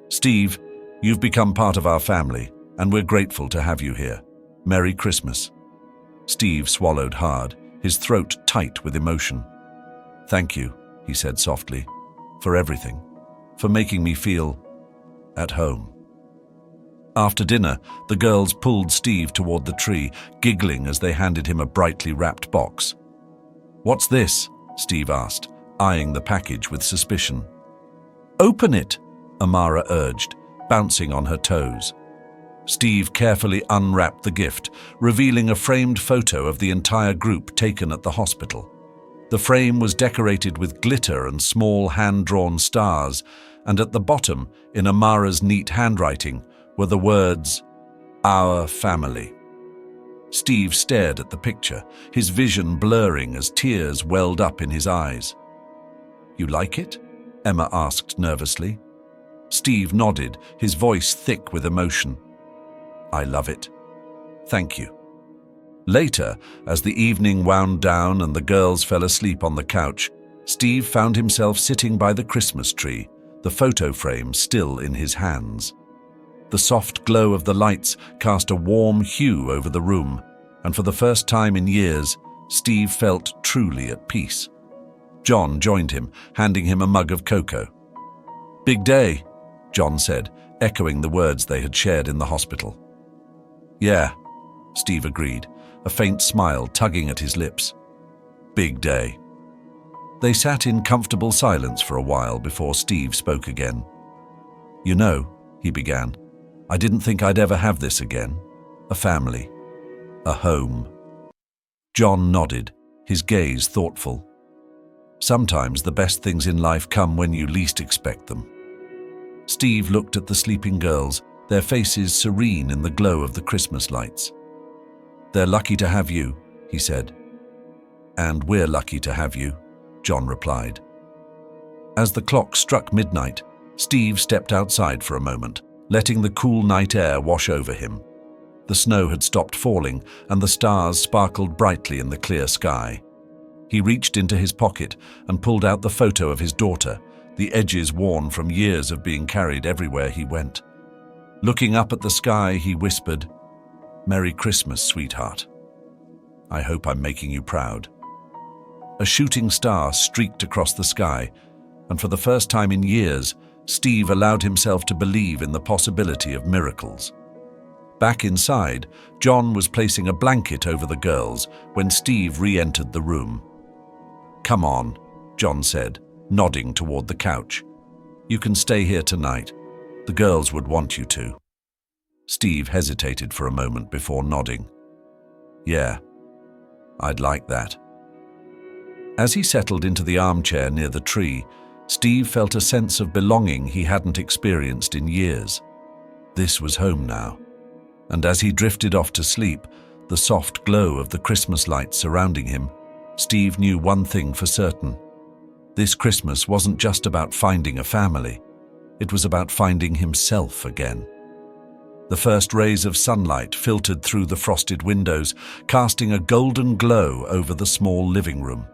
"Steve, you've become part of our family, and we're grateful to have you here. Merry Christmas." Steve swallowed hard, his throat tight with emotion. "Thank you," he said softly, "for everything, for making me feel at home." After dinner, the girls pulled Steve toward the tree, giggling as they handed him a brightly wrapped box. "What's this?" Steve asked, eyeing the package with suspicion. "Open it," Amara urged, bouncing on her toes. Steve carefully unwrapped the gift, revealing a framed photo of the entire group taken at the hospital. The frame was decorated with glitter and small hand-drawn stars, and at the bottom, in Amara's neat handwriting, were the words, "Our family." Steve stared at the picture, his vision blurring as tears welled up in his eyes. "You like it?" Emma asked nervously. Steve nodded, his voice thick with emotion. "I love it. Thank you." Later, as the evening wound down and the girls fell asleep on the couch, Steve found himself sitting by the Christmas tree, the photo frame still in his hands. The soft glow of the lights cast a warm hue over the room, and for the first time in years, Steve felt truly at peace. John joined him, handing him a mug of cocoa. "Big day," John said, echoing the words they had shared in the hospital. "Yeah," Steve agreed, a faint smile tugging at his lips. "Big day." They sat in comfortable silence for a while before Steve spoke again. "You know," he began, "I didn't think I'd ever have this again. A family. A home." John nodded, his gaze thoughtful. "Sometimes the best things in life come when you least expect them." Steve looked at the sleeping girls, their faces serene in the glow of the Christmas lights. "They're lucky to have you," he said. "And we're lucky to have you," John replied. As the clock struck midnight, Steve stepped outside for a moment, letting the cool night air wash over him. The snow had stopped falling, and the stars sparkled brightly in the clear sky. He reached into his pocket and pulled out the photo of his daughter, the edges worn from years of being carried everywhere he went. Looking up at the sky, he whispered, "Merry Christmas, sweetheart. I hope I'm making you proud." A shooting star streaked across the sky, and for the first time in years, Steve allowed himself to believe in the possibility of miracles. Back inside, John was placing a blanket over the girls when Steve re-entered the room. "Come on," John said, nodding toward the couch. "You can stay here tonight. The girls would want you to." Steve hesitated for a moment before nodding. "Yeah, I'd like that." As he settled into the armchair near the tree, Steve felt a sense of belonging he hadn't experienced in years. This was home now. And as he drifted off to sleep, the soft glow of the Christmas lights surrounding him, Steve knew one thing for certain. This Christmas wasn't just about finding a family. It was about finding himself again. The first rays of sunlight filtered through the frosted windows, casting a golden glow over the small living room.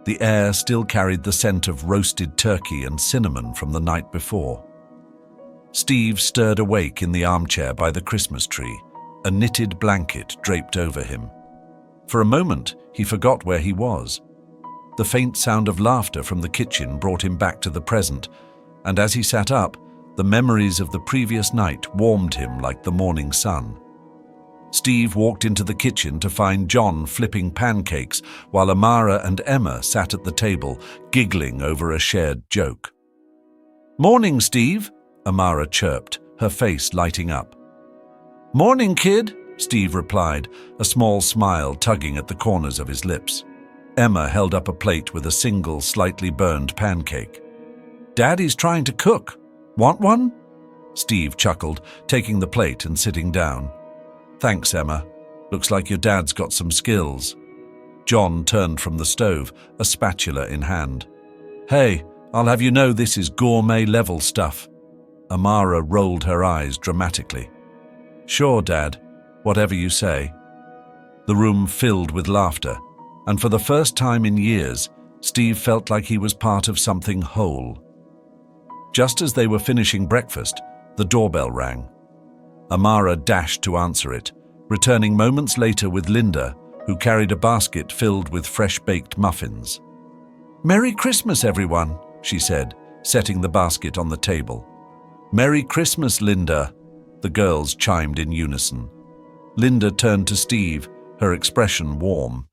The air still carried the scent of roasted turkey and cinnamon from the night before. Steve stirred awake in the armchair by the Christmas tree, a knitted blanket draped over him. For a moment, he forgot where he was. The faint sound of laughter from the kitchen brought him back to the present, and as he sat up, the memories of the previous night warmed him like the morning sun. Steve walked into the kitchen to find John flipping pancakes while Amara and Emma sat at the table, giggling over a shared joke. "Morning, Steve," Amara chirped, her face lighting up. "Morning, kid," Steve replied, a small smile tugging at the corners of his lips. Emma held up a plate with a single, slightly burned pancake. "Daddy's trying to cook. Want one?" Steve chuckled, taking the plate and sitting down. "Thanks, Emma. Looks like your dad's got some skills." John turned from the stove, a spatula in hand. "Hey, I'll have you know this is gourmet-level stuff." Amara rolled her eyes dramatically. "Sure, Dad. Whatever you say." The room filled with laughter, and for the first time in years, Steve felt like he was part of something whole. Just as they were finishing breakfast, the doorbell rang. Amara dashed to answer it, returning moments later with Linda, who carried a basket filled with fresh-baked muffins. "Merry Christmas, everyone," she said, setting the basket on the table. "Merry Christmas, Linda," the girls chimed in unison. Linda turned to Steve, her expression warm.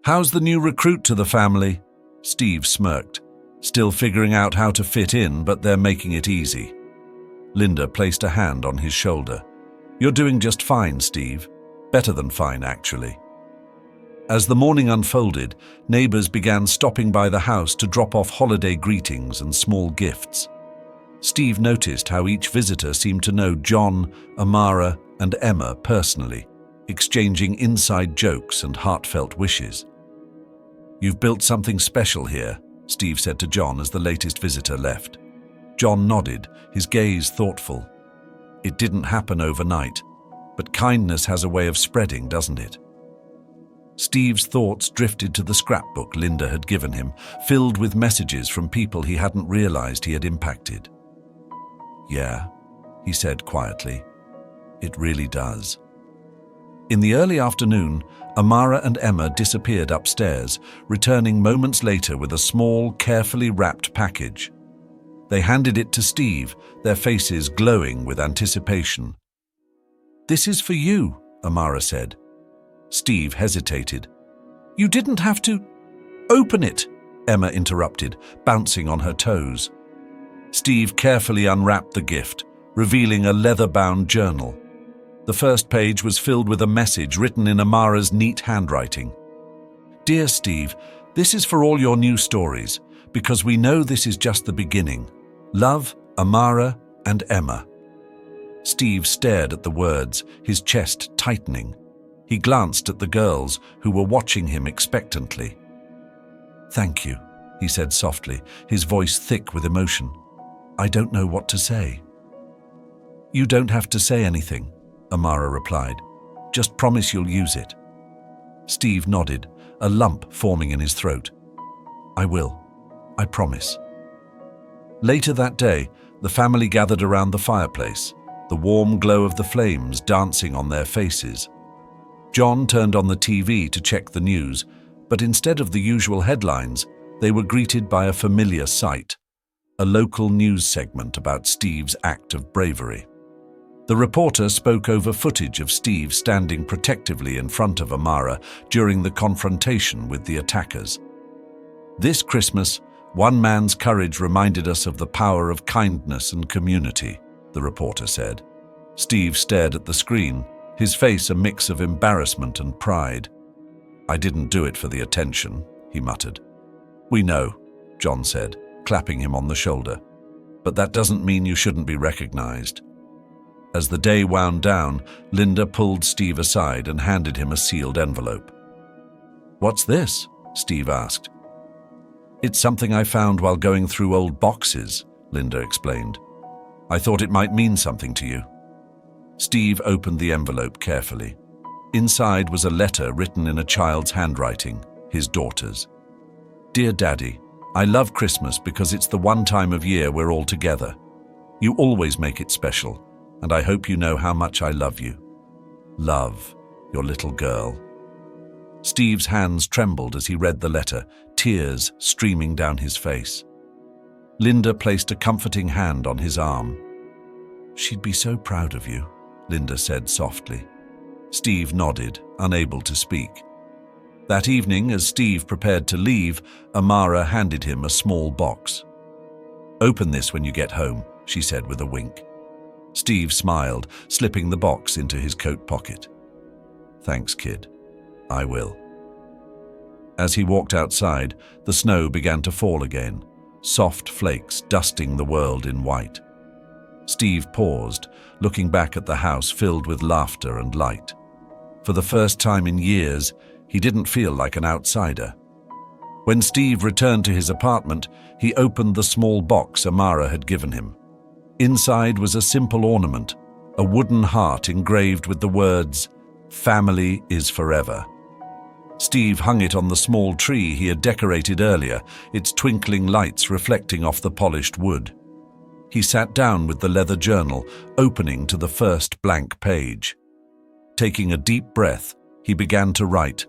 "How's the new recruit to the family?" Steve smirked. "Still figuring out how to fit in, but they're making it easy." Linda placed a hand on his shoulder. "You're doing just fine, Steve. Better than fine, actually." As the morning unfolded, neighbors began stopping by the house to drop off holiday greetings and small gifts. Steve noticed how each visitor seemed to know John, Amara, and Emma personally, exchanging inside jokes and heartfelt wishes. "You've built something special here," Steve said to John as the latest visitor left. John nodded, his gaze thoughtful. "It didn't happen overnight, but kindness has a way of spreading, doesn't it?" Steve's thoughts drifted to the scrapbook Linda had given him, filled with messages from people he hadn't realized he had impacted. "Yeah," he said quietly, "it really does." In the early afternoon, Amara and Emma disappeared upstairs, returning moments later with a small, carefully wrapped package. They handed it to Steve, their faces glowing with anticipation. "This is for you," Amara said. Steve hesitated. "You didn't have to—" "Open it," Emma interrupted, bouncing on her toes. Steve carefully unwrapped the gift, revealing a leather-bound journal. The first page was filled with a message written in Amara's neat handwriting. "Dear Steve, this is for all your new stories, because we know this is just the beginning. Love, Amara and Emma." Steve stared at the words, his chest tightening. He glanced at the girls, who were watching him expectantly. "Thank you," he said softly, his voice thick with emotion. "I don't know what to say." "You don't have to say anything," Amara replied. "Just promise you'll use it." Steve nodded, a lump forming in his throat. "I will. I promise." Later that day, the family gathered around the fireplace, the warm glow of the flames dancing on their faces. John turned on the TV to check the news, but instead of the usual headlines, they were greeted by a familiar sight, a local news segment about Steve's act of bravery. The reporter spoke over footage of Steve standing protectively in front of Amara during the confrontation with the attackers. "This Christmas, one man's courage reminded us of the power of kindness and community," the reporter said. Steve stared at the screen, his face a mix of embarrassment and pride. "I didn't do it for the attention," he muttered. "We know," John said, clapping him on the shoulder. "But that doesn't mean you shouldn't be recognized." As the day wound down, Linda pulled Steve aside and handed him a sealed envelope. "What's this?" Steve asked. "It's something I found while going through old boxes," Linda explained. "I thought it might mean something to you." Steve opened the envelope carefully. Inside was a letter written in a child's handwriting, his daughter's. "Dear Daddy, I love Christmas because it's the one time of year we're all together. You always make it special, and I hope you know how much I love you. Love, your little girl." Steve's hands trembled as he read the letter, tears streaming down his face. Linda placed a comforting hand on his arm. "She'd be so proud of you," Linda said softly. Steve nodded, unable to speak. That evening, as Steve prepared to leave, Amara handed him a small box. "Open this when you get home," she said with a wink. Steve smiled, slipping the box into his coat pocket. "Thanks, kid. I will." As he walked outside, the snow began to fall again, soft flakes dusting the world in white. Steve paused, looking back at the house filled with laughter and light. For the first time in years, he didn't feel like an outsider. When Steve returned to his apartment, he opened the small box Amara had given him. Inside was a simple ornament, a wooden heart engraved with the words, "Family is forever." Steve hung it on the small tree he had decorated earlier, its twinkling lights reflecting off the polished wood. He sat down with the leather journal, opening to the first blank page. Taking a deep breath, he began to write.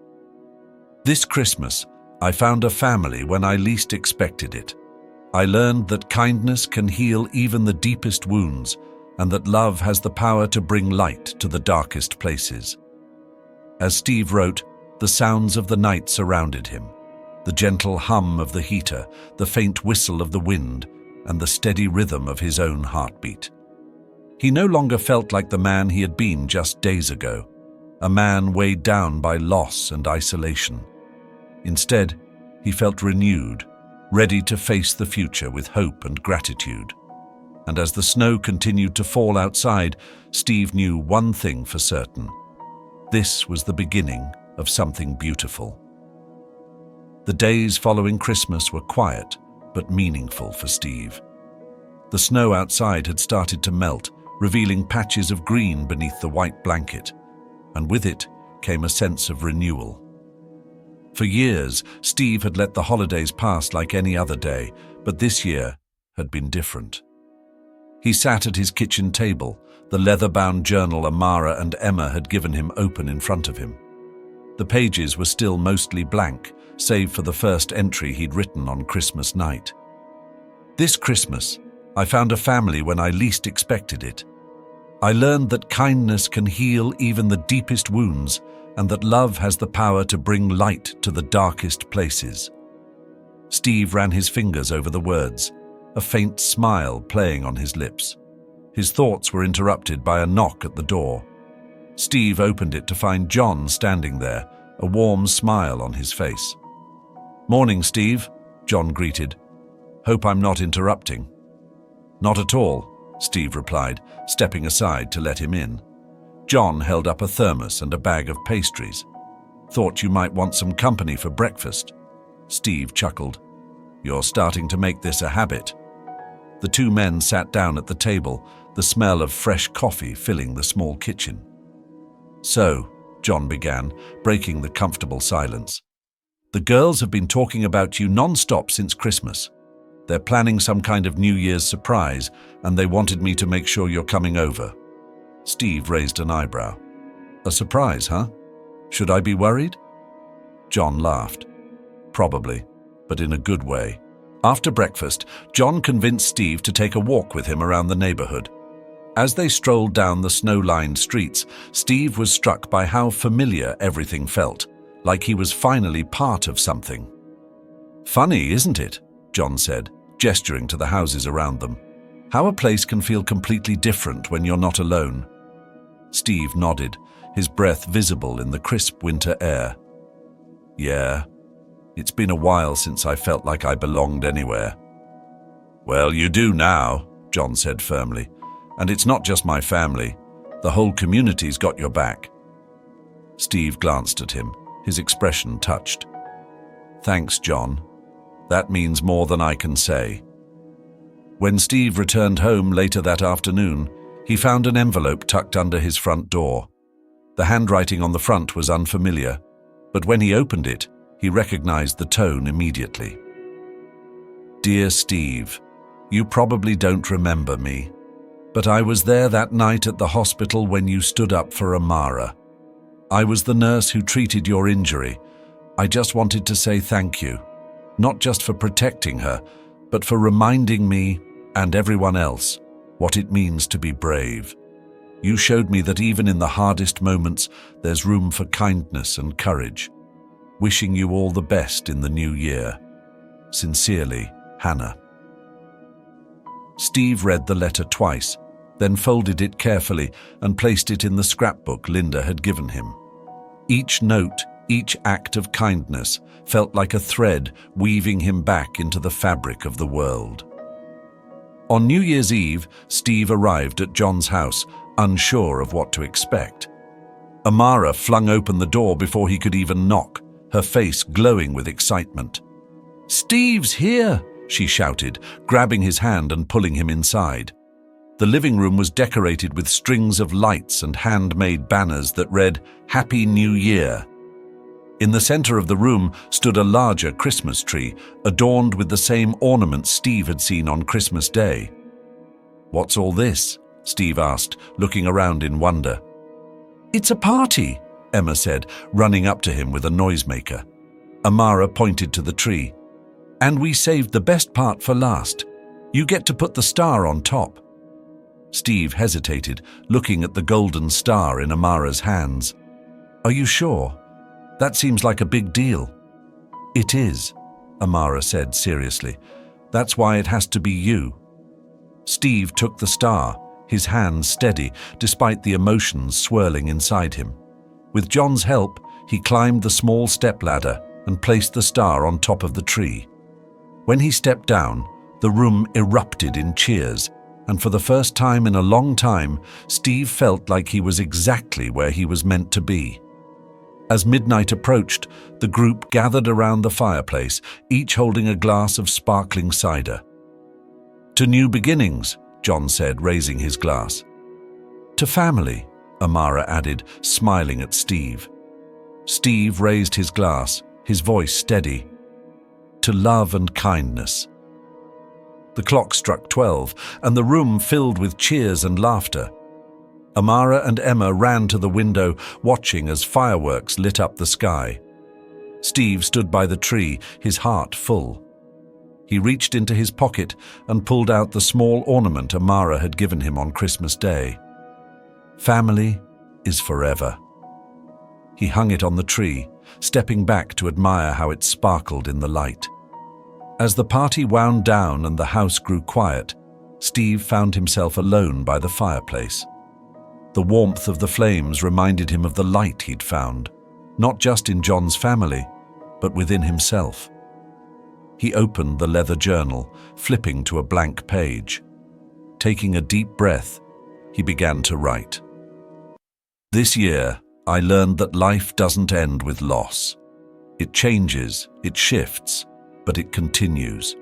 "This Christmas, I found a family when I least expected it. I learned that kindness can heal even the deepest wounds, and that love has the power to bring light to the darkest places." As Steve wrote, the sounds of the night surrounded him. The gentle hum of the heater, the faint whistle of the wind, and the steady rhythm of his own heartbeat. He no longer felt like the man he had been just days ago, a man weighed down by loss and isolation. Instead, he felt renewed, ready to face the future with hope and gratitude. And as the snow continued to fall outside, Steve knew one thing for certain. This was the beginning of something beautiful. The days following Christmas were quiet, but meaningful for Steve. The snow outside had started to melt, revealing patches of green beneath the white blanket, and with it came a sense of renewal. For years, Steve had let the holidays pass like any other day, but this year had been different. He sat at his kitchen table, the leather-bound journal Amara and Emma had given him open in front of him. The pages were still mostly blank, save for the first entry he'd written on Christmas night. "This Christmas, I found a family when I least expected it. I learned that kindness can heal even the deepest wounds, and that love has the power to bring light to the darkest places." Steve ran his fingers over the words, a faint smile playing on his lips. His thoughts were interrupted by a knock at the door. Steve opened it to find John standing there, a warm smile on his face. "Morning, Steve," John greeted. "Hope I'm not interrupting." "Not at all," Steve replied, stepping aside to let him in. John held up a thermos and a bag of pastries. "Thought you might want some company for breakfast." Steve chuckled. "You're starting to make this a habit." The two men sat down at the table, the smell of fresh coffee filling the small kitchen. "So," John began, breaking the comfortable silence, "the girls have been talking about you non-stop since Christmas. They're planning some kind of New Year's surprise, and they wanted me to make sure you're coming over." Steve raised an eyebrow. "A surprise, huh? Should I be worried?" John laughed. "Probably, but in a good way." After breakfast, John convinced Steve to take a walk with him around the neighborhood. As they strolled down the snow-lined streets, Steve was struck by how familiar everything felt, like he was finally part of something. "Funny, isn't it?" John said, gesturing to the houses around them. "How a place can feel completely different when you're not alone." Steve nodded, his breath visible in the crisp winter air. "Yeah, it's been a while since I felt like I belonged anywhere." Well, you do now, John said firmly. And it's not just my family. The whole community's got your back. Steve glanced at him, his expression touched. Thanks, John. That means more than I can say. When Steve returned home later that afternoon, he found an envelope tucked under his front door. The handwriting on the front was unfamiliar, but when he opened it, he recognized the tone immediately. Dear Steve, you probably don't remember me, but I was there that night at the hospital when you stood up for Amara. I was the nurse who treated your injury. I just wanted to say thank you, not just for protecting her, but for reminding me and everyone else what it means to be brave. You showed me that even in the hardest moments, there's room for kindness and courage. Wishing you all the best in the new year. Sincerely, Hannah. Steve read the letter twice, then folded it carefully and placed it in the scrapbook Linda had given him. Each note, each act of kindness felt like a thread weaving him back into the fabric of the world. On New Year's Eve, Steve arrived at John's house, unsure of what to expect. Amara flung open the door before he could even knock, her face glowing with excitement. "Steve's here!" she shouted, grabbing his hand and pulling him inside. The living room was decorated with strings of lights and handmade banners that read, "Happy New Year." In the center of the room stood a larger Christmas tree, adorned with the same ornaments Steve had seen on Christmas Day. "What's all this?" Steve asked, looking around in wonder. "It's a party," Emma said, running up to him with a noisemaker. Amara pointed to the tree. "And we saved the best part for last. You get to put the star on top." Steve hesitated, looking at the golden star in Amara's hands. "Are you sure? That seems like a big deal." "It is," Amara said seriously. "That's why it has to be you." Steve took the star, his hands steady despite the emotions swirling inside him. With John's help, he climbed the small stepladder and placed the star on top of the tree. When he stepped down, the room erupted in cheers, and for the first time in a long time, Steve felt like he was exactly where he was meant to be. As midnight approached, the group gathered around the fireplace, each holding a glass of sparkling cider. "To new beginnings," John said, raising his glass. "To family," Amara added, smiling at Steve. Steve raised his glass, his voice steady. "To love and kindness." The clock struck 12, and the room filled with cheers and laughter. Amara and Emma ran to the window, watching as fireworks lit up the sky. Steve stood by the tree, his heart full. He reached into his pocket and pulled out the small ornament Amara had given him on Christmas Day. Family is forever. He hung it on the tree, stepping back to admire how it sparkled in the light. As the party wound down and the house grew quiet, Steve found himself alone by the fireplace. The warmth of the flames reminded him of the light he'd found, not just in John's family, but within himself. He opened the leather journal, flipping to a blank page. Taking a deep breath, he began to write. "This year, I learned that life doesn't end with loss. It changes, it shifts, but it continues.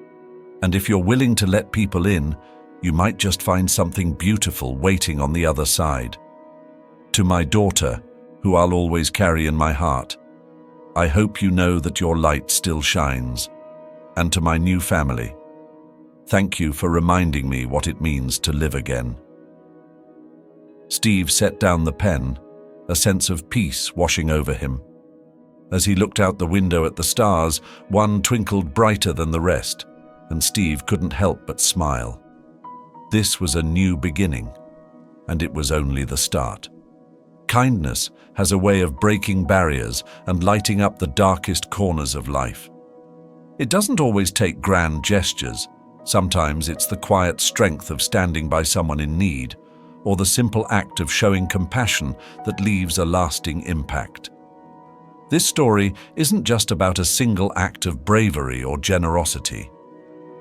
And if you're willing to let people in, you might just find something beautiful waiting on the other side. To my daughter, who I'll always carry in my heart, I hope you know that your light still shines. And to my new family, thank you for reminding me what it means to live again." Steve set down the pen, a sense of peace washing over him. As he looked out the window at the stars, one twinkled brighter than the rest, and Steve couldn't help but smile. This was a new beginning, and it was only the start. Kindness has a way of breaking barriers and lighting up the darkest corners of life. It doesn't always take grand gestures. Sometimes it's the quiet strength of standing by someone in need, or the simple act of showing compassion that leaves a lasting impact. This story isn't just about a single act of bravery or generosity.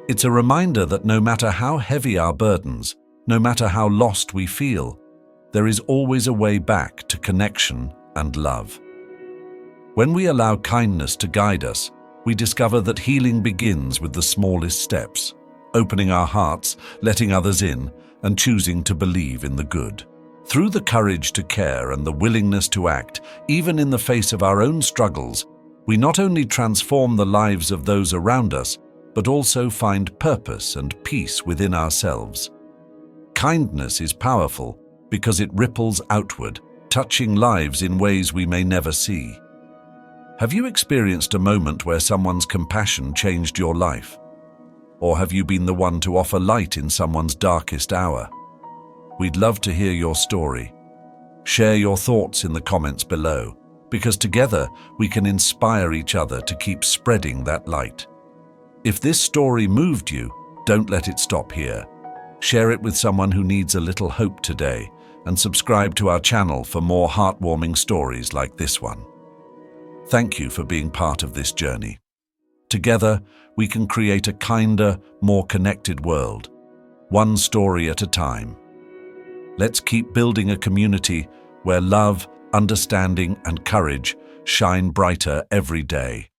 It's a reminder that no matter how heavy our burdens, no matter how lost we feel, there is always a way back to connection and love. When we allow kindness to guide us, we discover that healing begins with the smallest steps, opening our hearts, letting others in, and choosing to believe in the good. Through the courage to care and the willingness to act, even in the face of our own struggles, we not only transform the lives of those around us, but also find purpose and peace within ourselves. Kindness is powerful because it ripples outward, touching lives in ways we may never see. Have you experienced a moment where someone's compassion changed your life? Or have you been the one to offer light in someone's darkest hour? We'd love to hear your story. Share your thoughts in the comments below, because together we can inspire each other to keep spreading that light. If this story moved you, don't let it stop here. Share it with someone who needs a little hope today, and subscribe to our channel for more heartwarming stories like this one. Thank you for being part of this journey. Together, we can create a kinder, more connected world, one story at a time. Let's keep building a community where love, understanding, and courage shine brighter every day.